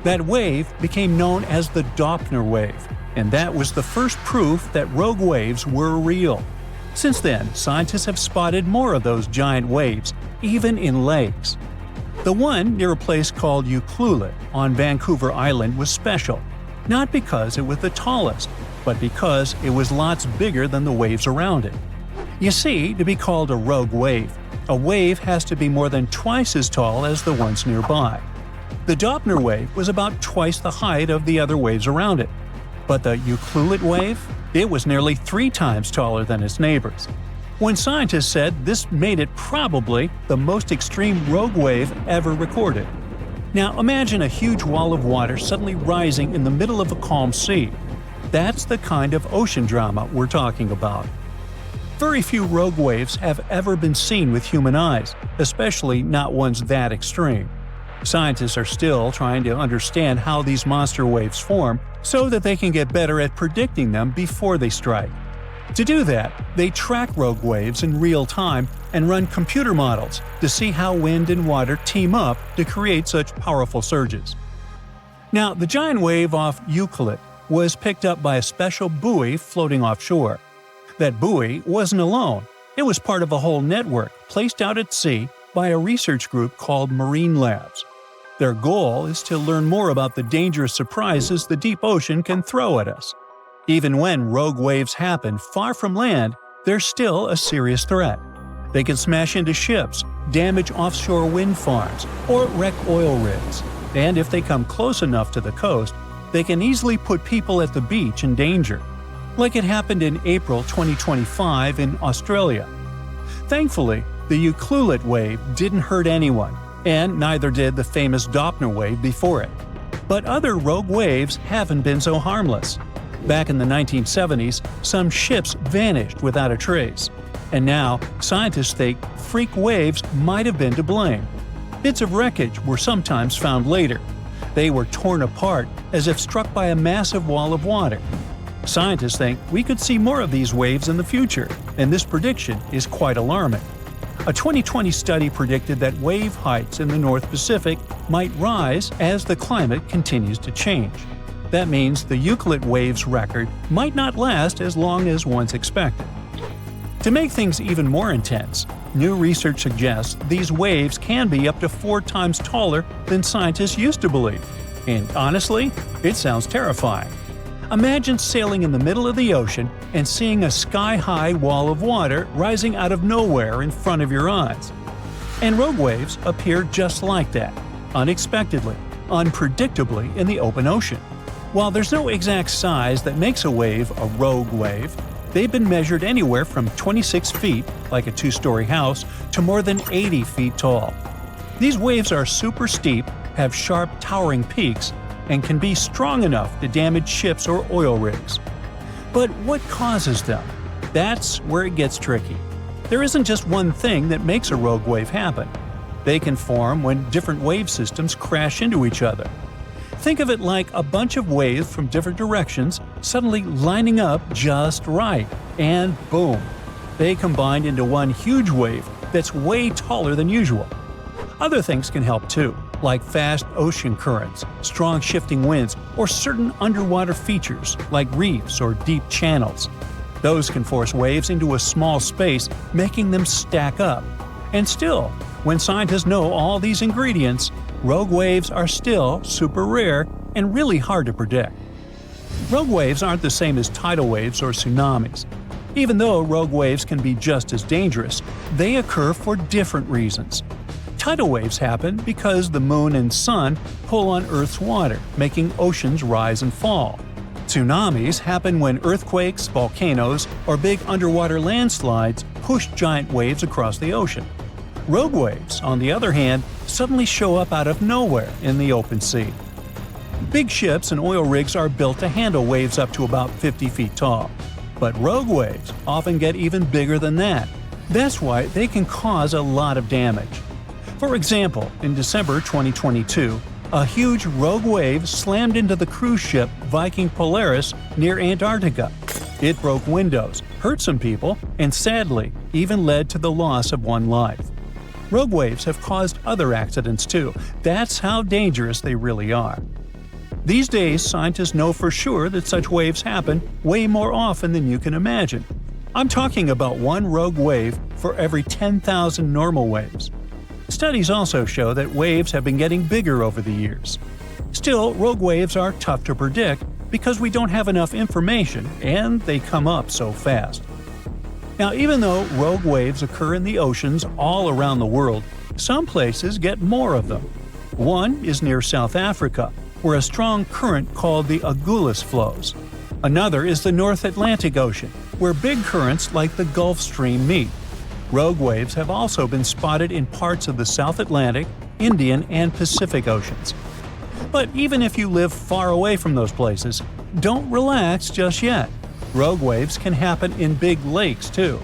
That wave became known as the Doppler wave, and that was the first proof that rogue waves were real. Since then, scientists have spotted more of those giant waves, even in lakes. The one near a place called Ucluelet on Vancouver Island was special, not because it was the tallest, but because it was lots bigger than the waves around it. You see, to be called a rogue wave, a wave has to be more than twice as tall as the ones nearby. The Doppler wave was about twice the height of the other waves around it. But the Ucluelet wave? It was nearly 3 times taller than its neighbors. When scientists said this made it probably the most extreme rogue wave ever recorded. Now imagine a huge wall of water suddenly rising in the middle of a calm sea. That's the kind of ocean drama we're talking about. Very few rogue waves have ever been seen with human eyes, especially not ones that extreme. Scientists are still trying to understand how these monster waves form so that they can get better at predicting them before they strike. To do that, they track rogue waves in real time and run computer models to see how wind and water team up to create such powerful surges. Now, the giant wave off Ucluelet was picked up by a special buoy floating offshore. That buoy wasn't alone. It was part of a whole network placed out at sea by a research group called Marine Labs. Their goal is to learn more about the dangerous surprises the deep ocean can throw at us. Even when rogue waves happen far from land, they're still a serious threat. They can smash into ships, damage offshore wind farms, or wreck oil rigs. And if they come close enough to the coast, they can easily put people at the beach in danger. Like it happened in April 2025 in Australia. Thankfully, the Ucluelet wave didn't hurt anyone, and neither did the famous Doppler wave before it. But other rogue waves haven't been so harmless. Back in the 1970s, some ships vanished without a trace. And now, scientists think freak waves might have been to blame. Bits of wreckage were sometimes found later. They were torn apart as if struck by a massive wall of water. Scientists think we could see more of these waves in the future, and this prediction is quite alarming. A 2020 study predicted that wave heights in the North Pacific might rise as the climate continues to change. That means the Ucluelet wave's record might not last as long as once expected. To make things even more intense, new research suggests these waves can be up to 4 times taller than scientists used to believe. And honestly, it sounds terrifying. Imagine sailing in the middle of the ocean and seeing a sky-high wall of water rising out of nowhere in front of your eyes. And rogue waves appear just like that, unexpectedly, unpredictably in the open ocean. While there's no exact size that makes a wave a rogue wave, they've been measured anywhere from 26 feet, like a 2-story house, to more than 80 feet tall. These waves are super steep, have sharp, towering peaks, and can be strong enough to damage ships or oil rigs. But what causes them? That's where it gets tricky. There isn't just one thing that makes a rogue wave happen. They can form when different wave systems crash into each other. Think of it like a bunch of waves from different directions suddenly lining up just right, and boom! They combine into one huge wave that's way taller than usual. Other things can help too, like fast ocean currents, strong shifting winds, or certain underwater features like reefs or deep channels. Those can force waves into a small space, making them stack up. And still, when scientists know all these ingredients, rogue waves are still super rare and really hard to predict. Rogue waves aren't the same as tidal waves or tsunamis. Even though rogue waves can be just as dangerous, they occur for different reasons. Tidal waves happen because the moon and sun pull on Earth's water, making oceans rise and fall. Tsunamis happen when earthquakes, volcanoes, or big underwater landslides push giant waves across the ocean. Rogue waves, on the other hand, suddenly show up out of nowhere in the open sea. Big ships and oil rigs are built to handle waves up to about 50 feet tall. But rogue waves often get even bigger than that. That's why they can cause a lot of damage. For example, in December 2022, a huge rogue wave slammed into the cruise ship Viking Polaris near Antarctica. It broke windows, hurt some people, and sadly, even led to the loss of one life. Rogue waves have caused other accidents too. That's how dangerous they really are. These days, scientists know for sure that such waves happen way more often than you can imagine. I'm talking about one rogue wave for every 10,000 normal waves. Studies also show that waves have been getting bigger over the years. Still, rogue waves are tough to predict because we don't have enough information and they come up so fast. Now, even though rogue waves occur in the oceans all around the world, some places get more of them. One is near South Africa, where a strong current called the Agulhas flows. Another is the North Atlantic Ocean, where big currents like the Gulf Stream meet. Rogue waves have also been spotted in parts of the South Atlantic, Indian, and Pacific Oceans. But even if you live far away from those places, don't relax just yet. Rogue waves can happen in big lakes too.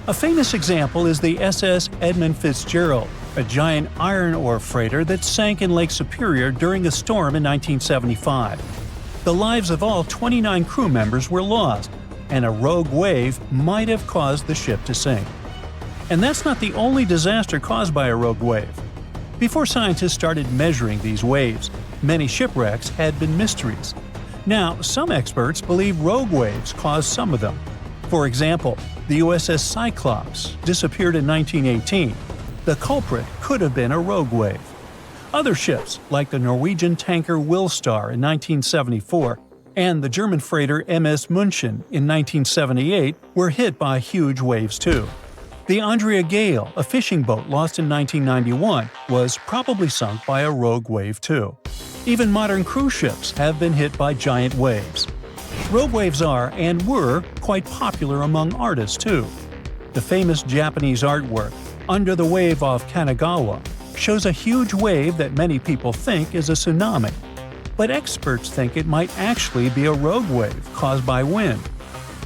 A famous example is the SS Edmund Fitzgerald, a giant iron ore freighter that sank in Lake Superior during a storm in 1975. The lives of all 29 crew members were lost, and a rogue wave might have caused the ship to sink. And that's not the only disaster caused by a rogue wave. Before scientists started measuring these waves, many shipwrecks had been mysteries. Now, some experts believe rogue waves caused some of them. For example, the USS Cyclops disappeared in 1918. The culprit could have been a rogue wave. Other ships, like the Norwegian tanker Wilstar in 1974 and the German freighter MS München in 1978, were hit by huge waves too. The Andrea Gale, a fishing boat lost in 1991, was probably sunk by a rogue wave too. Even modern cruise ships have been hit by giant waves. Rogue waves are, and were, quite popular among artists too. The famous Japanese artwork, Under the Wave off Kanagawa, shows a huge wave that many people think is a tsunami. But experts think it might actually be a rogue wave caused by wind.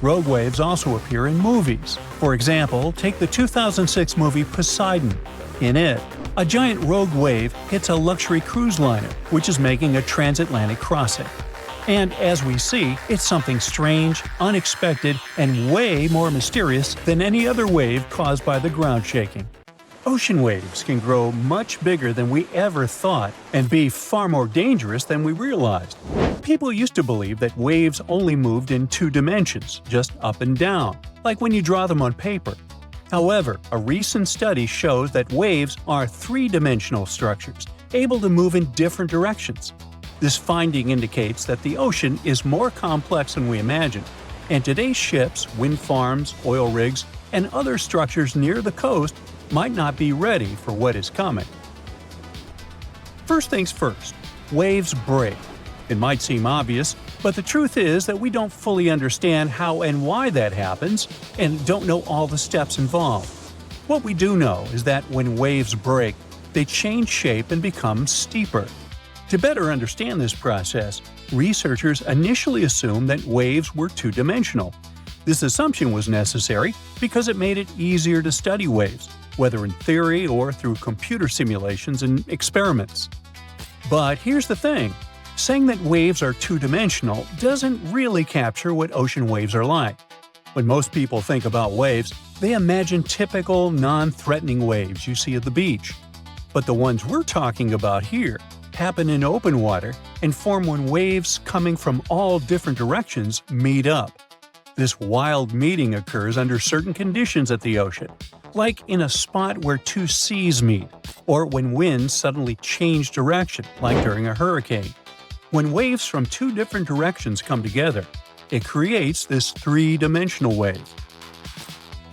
Rogue waves also appear in movies. For example, take the 2006 movie Poseidon. In it, a giant rogue wave hits a luxury cruise liner, which is making a transatlantic crossing. And as we see, it's something strange, unexpected, and way more mysterious than any other wave caused by the ground shaking. Ocean waves can grow much bigger than we ever thought and be far more dangerous than we realized. People used to believe that waves only moved in two dimensions, just up and down, like when you draw them on paper. However, a recent study shows that waves are three-dimensional structures, able to move in different directions. This finding indicates that the ocean is more complex than we imagined, and today's ships, wind farms, oil rigs, and other structures near the coast might not be ready for what is coming. First things first, waves break. It might seem obvious, but the truth is that we don't fully understand how and why that happens, and don't know all the steps involved. What we do know is that when waves break, they change shape and become steeper. To better understand this process, researchers initially assumed that waves were two-dimensional. This assumption was necessary because it made it easier to study waves, whether in theory or through computer simulations and experiments. But here's the thing. Saying that waves are two-dimensional doesn't really capture what ocean waves are like. When most people think about waves, they imagine typical, non-threatening waves you see at the beach. But the ones we're talking about here happen in open water and form when waves coming from all different directions meet up. This wild meeting occurs under certain conditions at the ocean, like in a spot where two seas meet, or when winds suddenly change direction, like during a hurricane. When waves from two different directions come together, it creates this three-dimensional wave.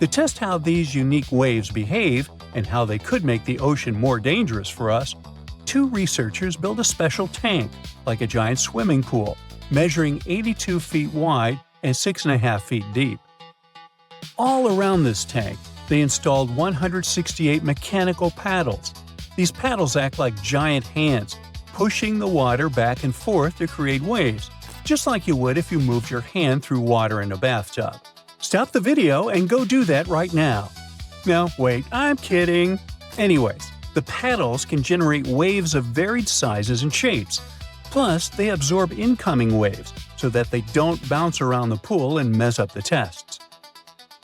To test how these unique waves behave and how they could make the ocean more dangerous for us, two researchers built a special tank, like a giant swimming pool, measuring 82 feet wide and 6.5 feet deep. All around this tank, they installed 168 mechanical paddles. These paddles act like giant hands, pushing the water back and forth to create waves, just like you would if you moved your hand through water in a bathtub. Stop the video and go do that right now. No, wait, I'm kidding. Anyways, The paddles can generate waves of varied sizes and shapes. Plus, they absorb incoming waves so that they don't bounce around the pool and mess up the tests.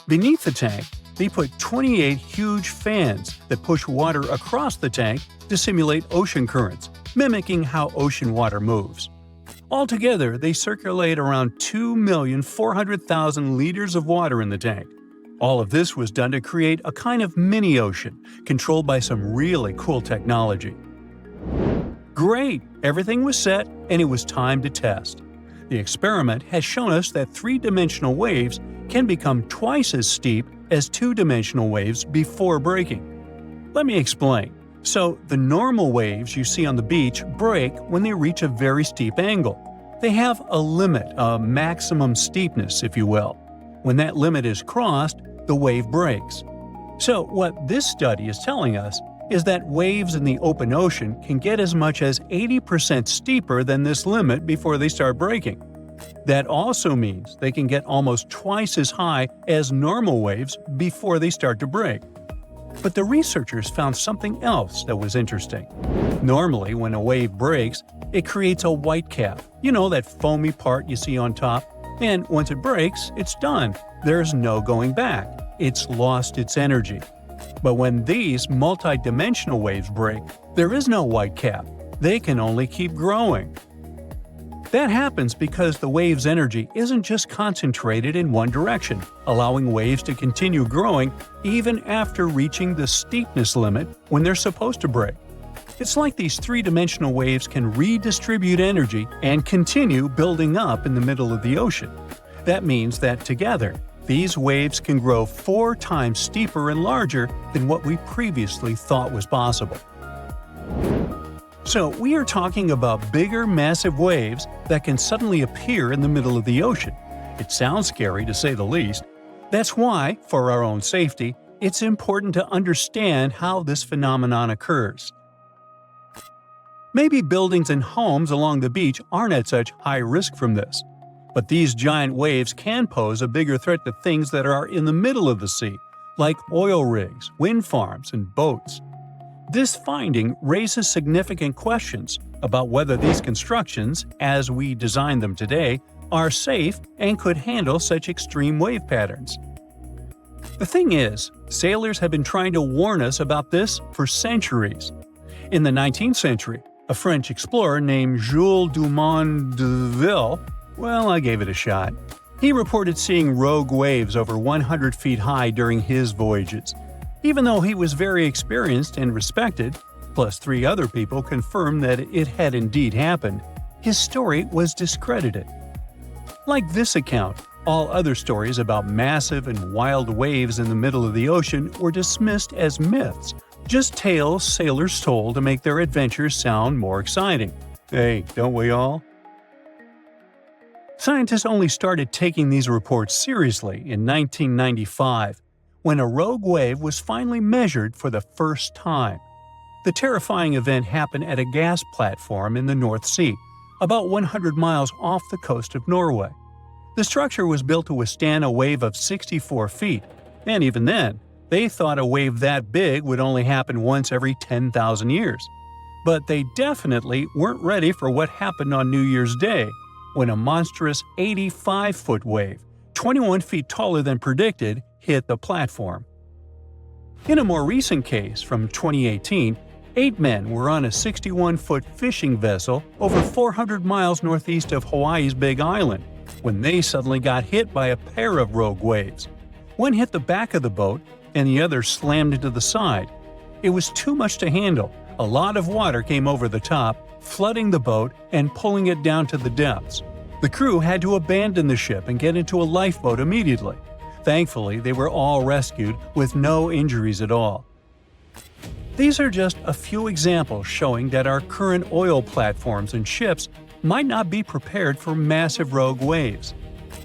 Beneath the tank, they put 28 huge fans that push water across the tank to simulate ocean currents, mimicking how ocean water moves. Altogether, they circulate around 2,400,000 liters of water in the tank. All of this was done to create a kind of mini-ocean, controlled by some really cool technology. Great! Everything was set, and it was time to test. The experiment has shown us that three-dimensional waves can become twice as steep as two-dimensional waves before breaking. Let me explain. So, the normal waves you see on the beach break when they reach a very steep angle. They have a limit, a maximum steepness, if you will. When that limit is crossed, the wave breaks. So, what this study is telling us is that waves in the open ocean can get as much as 80% steeper than this limit before they start breaking. That also means they can get almost twice as high as normal waves before they start to break. But the researchers found something else that was interesting. Normally, when a wave breaks, it creates a white cap, that foamy part you see on top, and once it breaks, it's done. There's no going back. It's lost its energy. But when these multi-dimensional waves break, there is no white cap. They can only keep growing. That happens because the wave's energy isn't just concentrated in one direction, allowing waves to continue growing even after reaching the steepness limit when they're supposed to break. It's like these three-dimensional waves can redistribute energy and continue building up in the middle of the ocean. That means that together, these waves can grow 4 times steeper and larger than what we previously thought was possible. So, we are talking about bigger, massive waves that can suddenly appear in the middle of the ocean. It sounds scary to say the least. That's why, for our own safety, it's important to understand how this phenomenon occurs. Maybe buildings and homes along the beach aren't at such high risk from this. But these giant waves can pose a bigger threat to things that are in the middle of the sea, like oil rigs, wind farms, and boats. This finding raises significant questions about whether these constructions, as we design them today, are safe and could handle such extreme wave patterns. The thing is, sailors have been trying to warn us about this for centuries. In the 19th century, a French explorer named Jules Dumont d'Urville, I gave it a shot. He reported seeing rogue waves over 100 feet high during his voyages. Even though he was very experienced and respected, plus 3 other people confirmed that it had indeed happened, his story was discredited. Like this account, all other stories about massive and wild waves in the middle of the ocean were dismissed as myths, just tales sailors told to make their adventures sound more exciting. Hey, don't we all? Scientists only started taking these reports seriously in 1995, when a rogue wave was finally measured for the first time. The terrifying event happened at a gas platform in the North Sea, about 100 miles off the coast of Norway. The structure was built to withstand a wave of 64 feet, and even then, they thought a wave that big would only happen once every 10,000 years. But they definitely weren't ready for what happened on New Year's Day, when a monstrous 85-foot wave, 21 feet taller than predicted, hit the platform. In a more recent case from 2018, 8 men were on a 61-foot fishing vessel over 400 miles northeast of Hawaii's Big Island when they suddenly got hit by a pair of rogue waves. One hit the back of the boat and the other slammed into the side. It was too much to handle. A lot of water came over the top, flooding the boat and pulling it down to the depths. The crew had to abandon the ship and get into a lifeboat immediately. Thankfully, they were all rescued with no injuries at all. These are just a few examples showing that our current oil platforms and ships might not be prepared for massive rogue waves.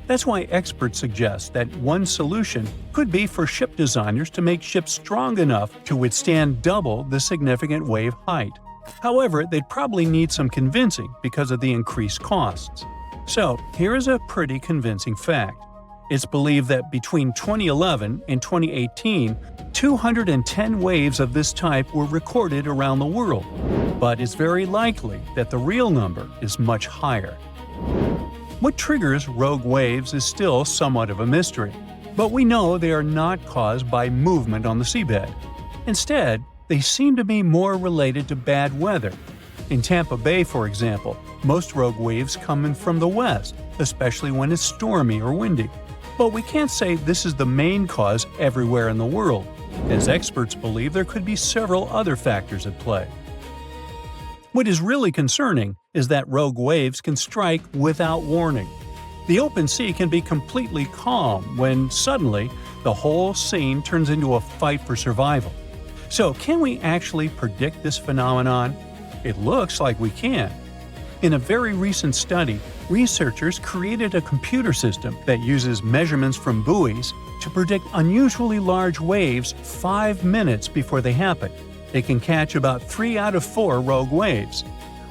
That's why experts suggest that one solution could be for ship designers to make ships strong enough to withstand double the significant wave height. However, they'd probably need some convincing because of the increased costs. So, here is a pretty convincing fact. It's believed that between 2011 and 2018, 210 waves of this type were recorded around the world, but it's very likely that the real number is much higher. What triggers rogue waves is still somewhat of a mystery, but we know they are not caused by movement on the seabed. Instead, they seem to be more related to bad weather. In Tampa Bay, for example, most rogue waves come in from the west, especially when it's stormy or windy. But we can't say this is the main cause everywhere in the world, as experts believe there could be several other factors at play. What is really concerning is that rogue waves can strike without warning. The open sea can be completely calm when suddenly the whole scene turns into a fight for survival. So, can we actually predict this phenomenon? It looks like we can. In a very recent study, researchers created a computer system that uses measurements from buoys to predict unusually large waves 5 minutes before they happen. It can catch about 3 out of 4 rogue waves.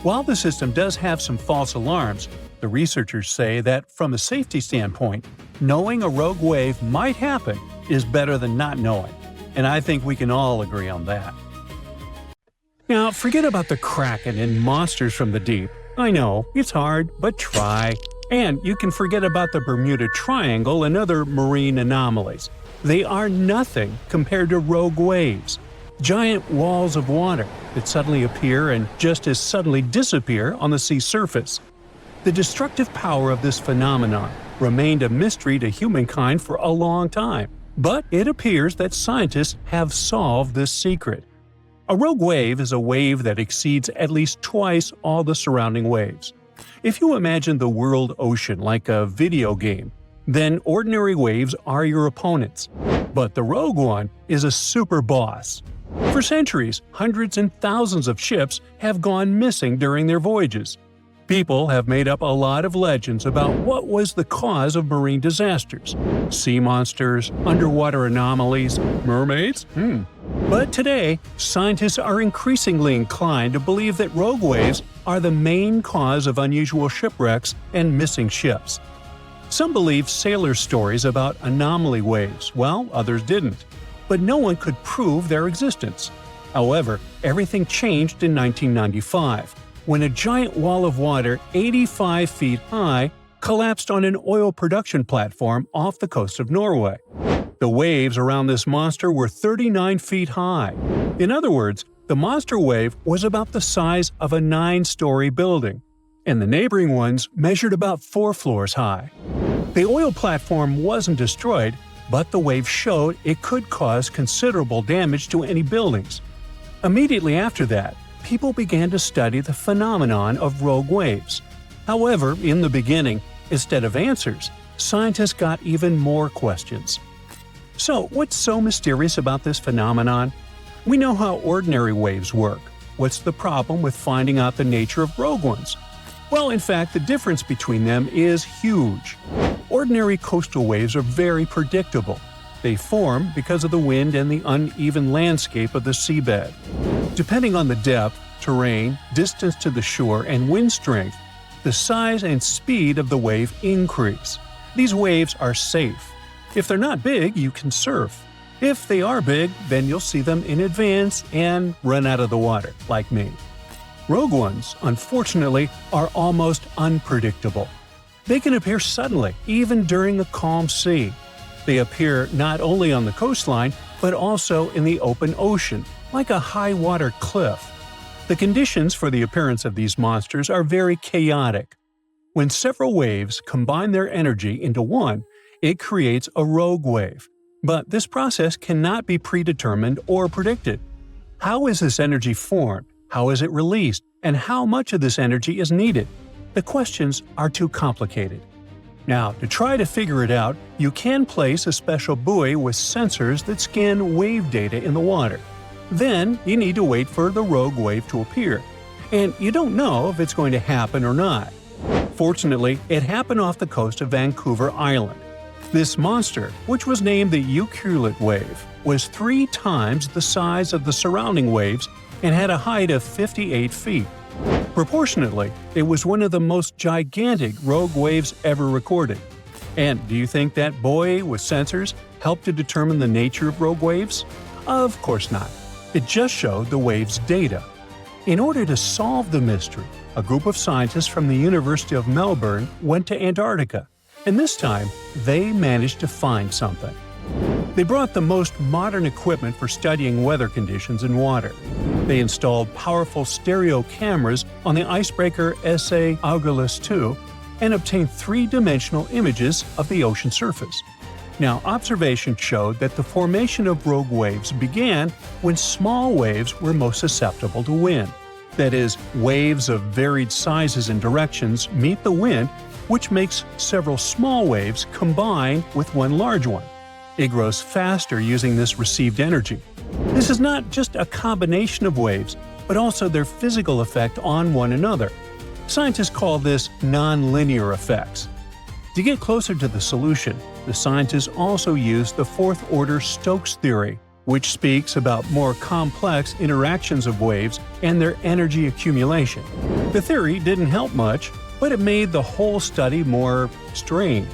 While the system does have some false alarms, the researchers say that from a safety standpoint, knowing a rogue wave might happen is better than not knowing. And I think we can all agree on that. Now, forget about the Kraken and monsters from the deep. I know, it's hard, but try. And you can forget about the Bermuda Triangle and other marine anomalies. They are nothing compared to rogue waves. Giant walls of water that suddenly appear and just as suddenly disappear on the sea surface. The destructive power of this phenomenon remained a mystery to humankind for a long time, but it appears that scientists have solved this secret. A rogue wave is a wave that exceeds at least twice all the surrounding waves. If you imagine the world ocean like a video game, then ordinary waves are your opponents. But the rogue one is a super boss. For centuries, hundreds and thousands of ships have gone missing during their voyages. People have made up a lot of legends about what was the cause of marine disasters. Sea monsters, underwater anomalies, mermaids? But today, scientists are increasingly inclined to believe that rogue waves are the main cause of unusual shipwrecks and missing ships. Some believe sailor stories about anomaly waves, while others didn't. But no one could prove their existence. However, everything changed in 1995, when a giant wall of water 85 feet high collapsed on an oil production platform off the coast of Norway. The waves around this monster were 39 feet high. In other words, the monster wave was about the size of a 9-story building, and the neighboring ones measured about 4 floors high. The oil platform wasn't destroyed, but the wave showed it could cause considerable damage to any buildings. Immediately after that, people began to study the phenomenon of rogue waves. However, in the beginning, instead of answers, scientists got even more questions. So, what's so mysterious about this phenomenon? We know how ordinary waves work. What's the problem with finding out the nature of rogue ones? Well, in fact, the difference between them is huge. Ordinary coastal waves are very predictable. They form because of the wind and the uneven landscape of the seabed. Depending on the depth, terrain, distance to the shore, and wind strength, the size and speed of the wave increase. These waves are safe. If they're not big, you can surf. If they are big, then you'll see them in advance and run out of the water, like me. Rogue ones, unfortunately, are almost unpredictable. They can appear suddenly, even during a calm sea. They appear not only on the coastline, but also in the open ocean, like a high-water cliff. The conditions for the appearance of these monsters are very chaotic. When several waves combine their energy into one, it creates a rogue wave. But this process cannot be predetermined or predicted. How is this energy formed? How is it released? And how much of this energy is needed? The questions are too complicated. Now, to try to figure it out, you can place a special buoy with sensors that scan wave data in the water. Then, you need to wait for the rogue wave to appear. And you don't know if it's going to happen or not. Fortunately, it happened off the coast of Vancouver Island. This monster, which was named the Ukulele wave, was 3 times the size of the surrounding waves and had a height of 58 feet. Proportionately, it was one of the most gigantic rogue waves ever recorded. And do you think that buoy with sensors helped to determine the nature of rogue waves? Of course not. It just showed the wave's data. In order to solve the mystery, a group of scientists from the University of Melbourne went to Antarctica, and this time they managed to find something. They brought the most modern equipment for studying weather conditions in water. They installed powerful stereo cameras on the icebreaker SA Augulus II and obtained three-dimensional images of the ocean surface. Now, observation showed that the formation of rogue waves began when small waves were most susceptible to wind. That is, waves of varied sizes and directions meet the wind, which makes several small waves combine with one large one. It grows faster using this received energy. This is not just a combination of waves, but also their physical effect on one another. Scientists call this nonlinear effects. To get closer to the solution, the scientists also used the fourth-order Stokes theory, which speaks about more complex interactions of waves and their energy accumulation. The theory didn't help much, but it made the whole study more strange.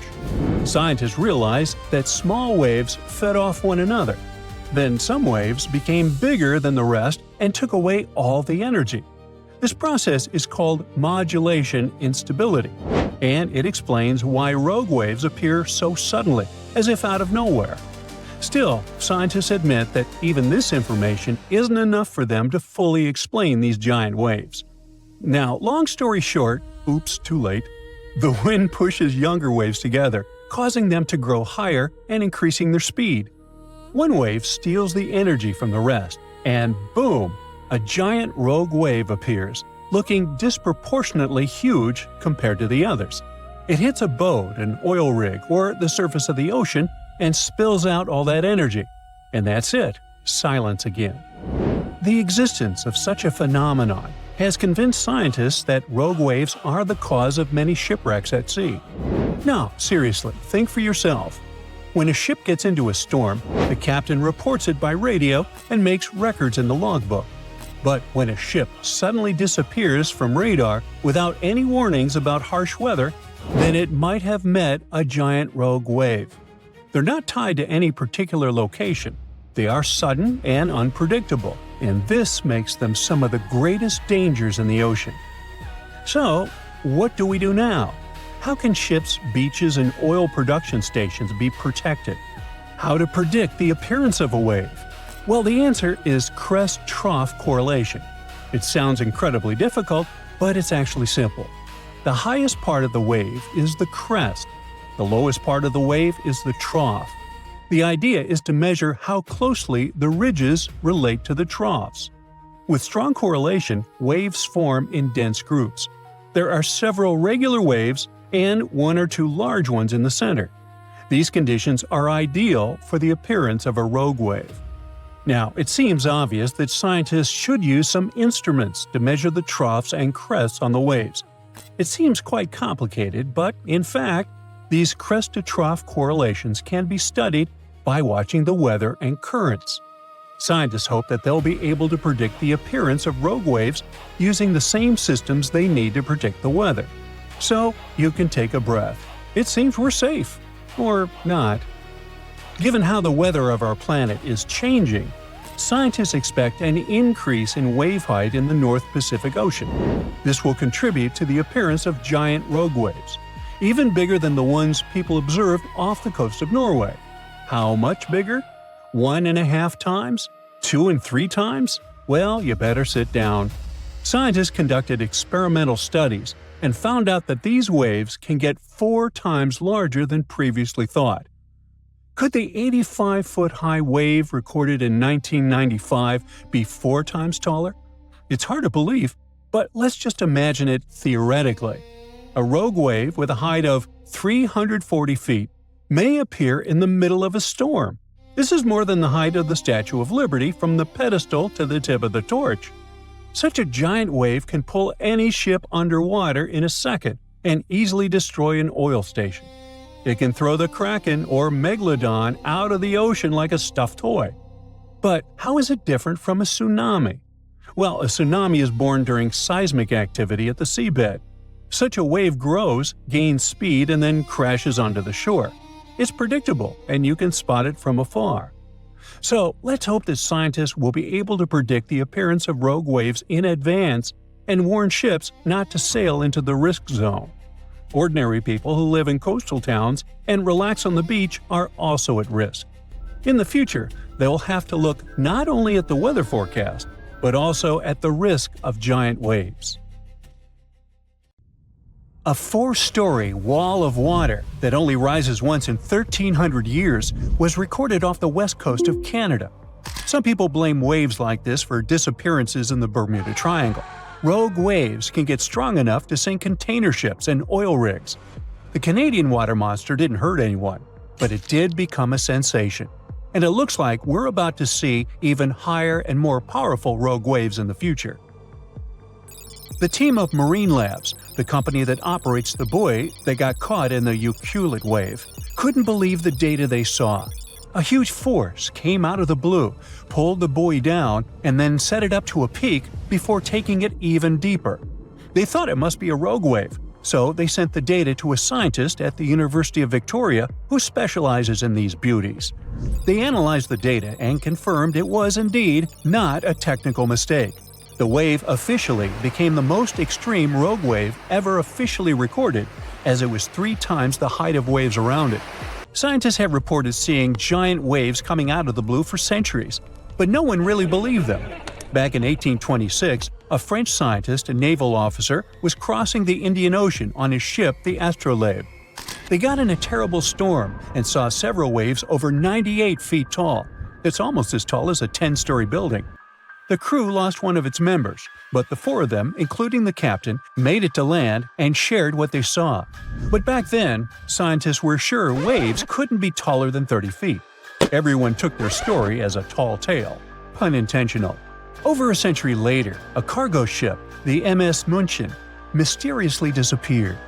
Scientists realized that small waves fed off one another. Then some waves became bigger than the rest and took away all the energy. This process is called modulation instability, and it explains why rogue waves appear so suddenly, as if out of nowhere. Still, scientists admit that even this information isn't enough for them to fully explain these giant waves. Now, long story short, oops, too late, the wind pushes younger waves together, causing them to grow higher and increasing their speed. One wave steals the energy from the rest, and boom! A giant rogue wave appears, looking disproportionately huge compared to the others. It hits a boat, an oil rig, or the surface of the ocean and spills out all that energy. And that's it, silence again. The existence of such a phenomenon has convinced scientists that rogue waves are the cause of many shipwrecks at sea. Now, seriously, think for yourself. When a ship gets into a storm, the captain reports it by radio and makes records in the logbook. But when a ship suddenly disappears from radar without any warnings about harsh weather, then it might have met a giant rogue wave. They're not tied to any particular location. They are sudden and unpredictable, and this makes them some of the greatest dangers in the ocean. So, what do we do now? How can ships, beaches, and oil production stations be protected? How to predict the appearance of a wave? Well, the answer is crest-trough correlation. It sounds incredibly difficult, but it's actually simple. The highest part of the wave is the crest. The lowest part of the wave is the trough. The idea is to measure how closely the ridges relate to the troughs. With strong correlation, waves form in dense groups. There are several regular waves and one or two large ones in the center. These conditions are ideal for the appearance of a rogue wave. Now, it seems obvious that scientists should use some instruments to measure the troughs and crests on the waves. It seems quite complicated, but in fact, these crest-to-trough correlations can be studied by watching the weather and currents. Scientists hope that they'll be able to predict the appearance of rogue waves using the same systems they need to predict the weather. So, you can take a breath. It seems we're safe. Or not. Given how the weather of our planet is changing, scientists expect an increase in wave height in the North Pacific Ocean. This will contribute to the appearance of giant rogue waves, even bigger than the ones people observed off the coast of Norway. How much bigger? 1.5 times? 2 and 3 times? Well, you better sit down. Scientists conducted experimental studies and found out that these waves can get 4 times larger than previously thought. Could the 85-foot-high wave recorded in 1995 be 4 times taller? It's hard to believe, but let's just imagine it theoretically. A rogue wave with a height of 340 feet may appear in the middle of a storm. This is more than the height of the Statue of Liberty from the pedestal to the tip of the torch. Such a giant wave can pull any ship underwater in a second and easily destroy an oil station. It can throw the Kraken or Megalodon out of the ocean like a stuffed toy. But how is it different from a tsunami? Well, a tsunami is born during seismic activity at the seabed. Such a wave grows, gains speed, and then crashes onto the shore. It's predictable, and you can spot it from afar. So let's hope that scientists will be able to predict the appearance of rogue waves in advance and warn ships not to sail into the risk zone. Ordinary people who live in coastal towns and relax on the beach are also at risk. In the future, they will have to look not only at the weather forecast, but also at the risk of giant waves. A 4-story wall of water that only rises once in 1,300 years was recorded off the west coast of Canada. Some people blame waves like this for disappearances in the Bermuda Triangle. Rogue waves can get strong enough to sink container ships and oil rigs. The Canadian water monster didn't hurt anyone, but it did become a sensation. And it looks like we're about to see even higher and more powerful rogue waves in the future. The team of Marine Labs, the company that operates the buoy that got caught in the Euclid wave, couldn't believe the data they saw. A huge force came out of the blue, pulled the buoy down, and then set it up to a peak before taking it even deeper. They thought it must be a rogue wave, so they sent the data to a scientist at the University of Victoria who specializes in these beauties. They analyzed the data and confirmed it was indeed not a technical mistake. The wave officially became the most extreme rogue wave ever officially recorded, as it was 3 times the height of waves around it. Scientists have reported seeing giant waves coming out of the blue for centuries, but no one really believed them. Back in 1826, a French scientist and naval officer was crossing the Indian Ocean on his ship, the Astrolabe. They got in a terrible storm and saw several waves over 98 feet tall. It's almost as tall as a 10-story building. The crew lost one of its members, but the 4 of them, including the captain, made it to land and shared what they saw. But back then, scientists were sure waves couldn't be taller than 30 feet. Everyone took their story as a tall tale. Pun intentional. Over a century later, a cargo ship, the MS München, mysteriously disappeared.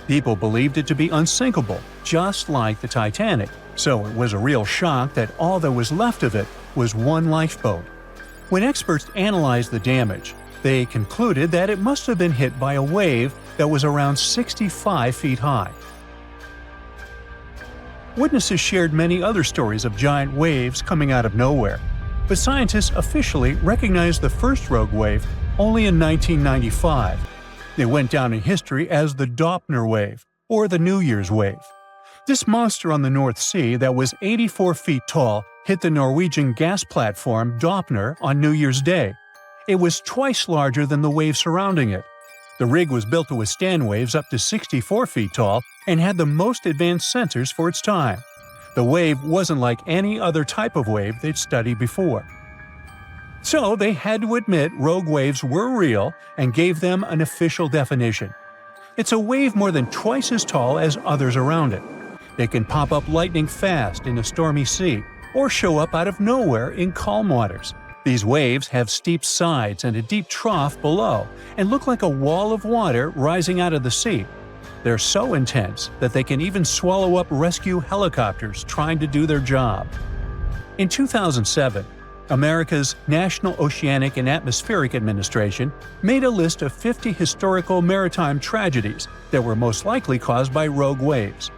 People believed it to be unsinkable, just like the Titanic, so it was a real shock that all that was left of it was one lifeboat. When experts analyzed the damage, they concluded that it must have been hit by a wave that was around 65 feet high. Witnesses shared many other stories of giant waves coming out of nowhere, but scientists officially recognized the first rogue wave only in 1995. It went down in history as the Doppler wave, or the New Year's wave. This monster on the North Sea that was 84 feet tall hit the Norwegian gas platform Doppler on New Year's Day. It was twice larger than the wave surrounding it. The rig was built to withstand waves up to 64 feet tall and had the most advanced sensors for its time. The wave wasn't like any other type of wave they'd studied before. So they had to admit rogue waves were real and gave them an official definition. It's a wave more than twice as tall as others around it. It can pop up lightning fast in a stormy sea, or show up out of nowhere in calm waters. These waves have steep sides and a deep trough below, and look like a wall of water rising out of the sea. They're so intense that they can even swallow up rescue helicopters trying to do their job. In 2007, America's National Oceanic and Atmospheric Administration made a list of 50 historical maritime tragedies that were most likely caused by rogue waves.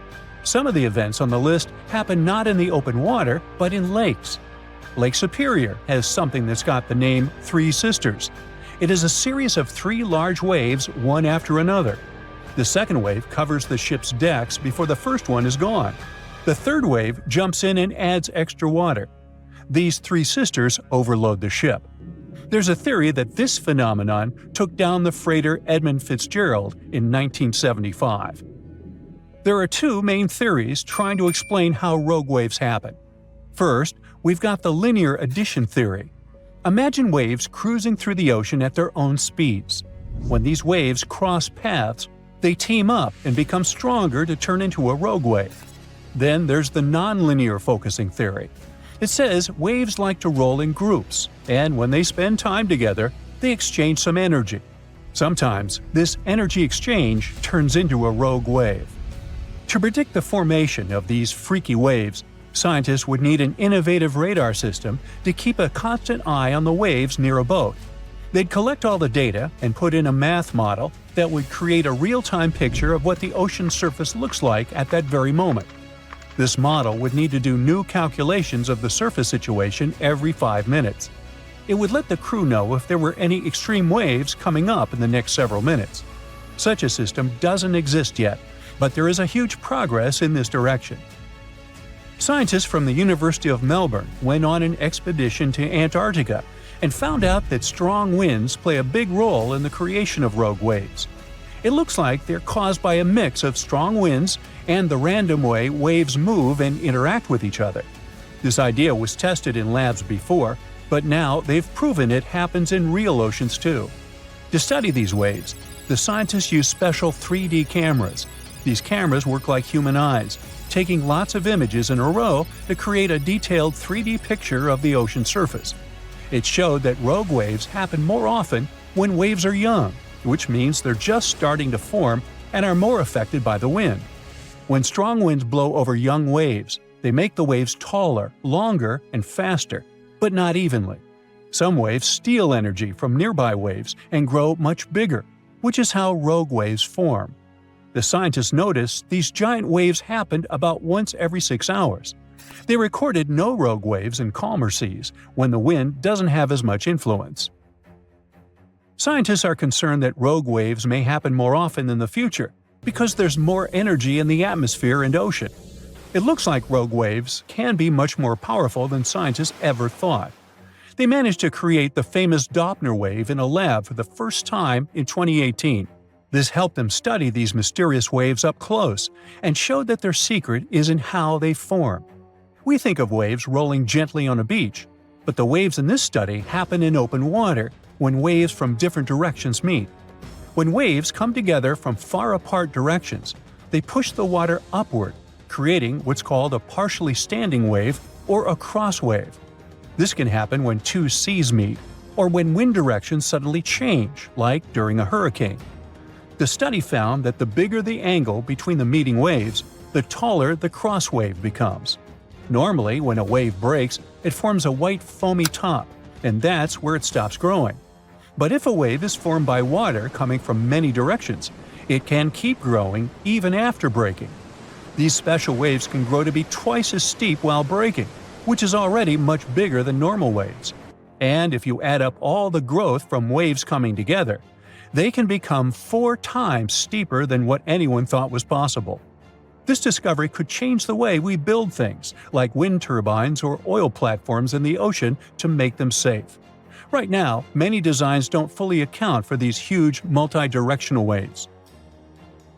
Some of the events on the list happen not in the open water, but in lakes. Lake Superior has something that's got the name Three Sisters. It is a series of 3 large waves, one after another. The second wave covers the ship's decks before the first one is gone. The third wave jumps in and adds extra water. These 3 sisters overload the ship. There's a theory that this phenomenon took down the freighter Edmund Fitzgerald in 1975. There are 2 main theories trying to explain how rogue waves happen. First, we've got the linear addition theory. Imagine waves cruising through the ocean at their own speeds. When these waves cross paths, they team up and become stronger to turn into a rogue wave. Then there's the nonlinear focusing theory. It says waves like to roll in groups, and when they spend time together, they exchange some energy. Sometimes, this energy exchange turns into a rogue wave. To predict the formation of these freaky waves, scientists would need an innovative radar system to keep a constant eye on the waves near a boat. They'd collect all the data and put in a math model that would create a real-time picture of what the ocean surface looks like at that very moment. This model would need to do new calculations of the surface situation every 5 minutes. It would let the crew know if there were any extreme waves coming up in the next several minutes. Such a system doesn't exist yet, but there is a huge progress in this direction. Scientists from the University of Melbourne went on an expedition to Antarctica and found out that strong winds play a big role in the creation of rogue waves. It looks like they're caused by a mix of strong winds and the random way waves move and interact with each other. This idea was tested in labs before, but now they've proven it happens in real oceans too. To study these waves, the scientists use special 3D cameras. These cameras work like human eyes, taking lots of images in a row to create a detailed 3D picture of the ocean surface. It showed that rogue waves happen more often when waves are young, which means they're just starting to form and are more affected by the wind. When strong winds blow over young waves, they make the waves taller, longer, and faster, but not evenly. Some waves steal energy from nearby waves and grow much bigger, which is how rogue waves form. The scientists noticed these giant waves happened about once every 6 hours. They recorded no rogue waves in calmer seas, when the wind doesn't have as much influence. Scientists are concerned that rogue waves may happen more often in the future because there's more energy in the atmosphere and ocean. It looks like rogue waves can be much more powerful than scientists ever thought. They managed to create the famous Doppler wave in a lab for the first time in 2018. This helped them study these mysterious waves up close and showed that their secret is in how they form. We think of waves rolling gently on a beach, but the waves in this study happen in open water when waves from different directions meet. When waves come together from far apart directions, they push the water upward, creating what's called a partially standing wave or a cross wave. This can happen when two seas meet, or when wind directions suddenly change, like during a hurricane. The study found that the bigger the angle between the meeting waves, the taller the cross wave becomes. Normally, when a wave breaks, it forms a white foamy top, and that's where it stops growing. But if a wave is formed by water coming from many directions, it can keep growing even after breaking. These special waves can grow to be twice as steep while breaking, which is already much bigger than normal waves. And if you add up all the growth from waves coming together, they can become 4 times steeper than what anyone thought was possible. This discovery could change the way we build things, like wind turbines or oil platforms in the ocean, to make them safe. Right now, many designs don't fully account for these huge multi-directional waves.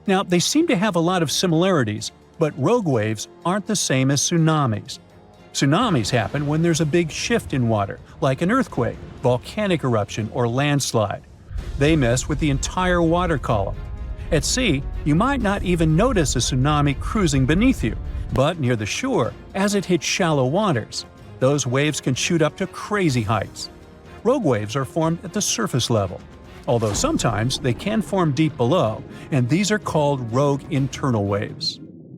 Now, they seem to have a lot of similarities, but rogue waves aren't the same as tsunamis. Tsunamis happen when there's a big shift in water, like an earthquake, volcanic eruption, or landslide. They mess with the entire water column. At sea, you might not even notice a tsunami cruising beneath you, but near the shore, as it hits shallow waters, those waves can shoot up to crazy heights. Rogue waves are formed at the surface level, although sometimes they can form deep below, and these are called rogue internal waves.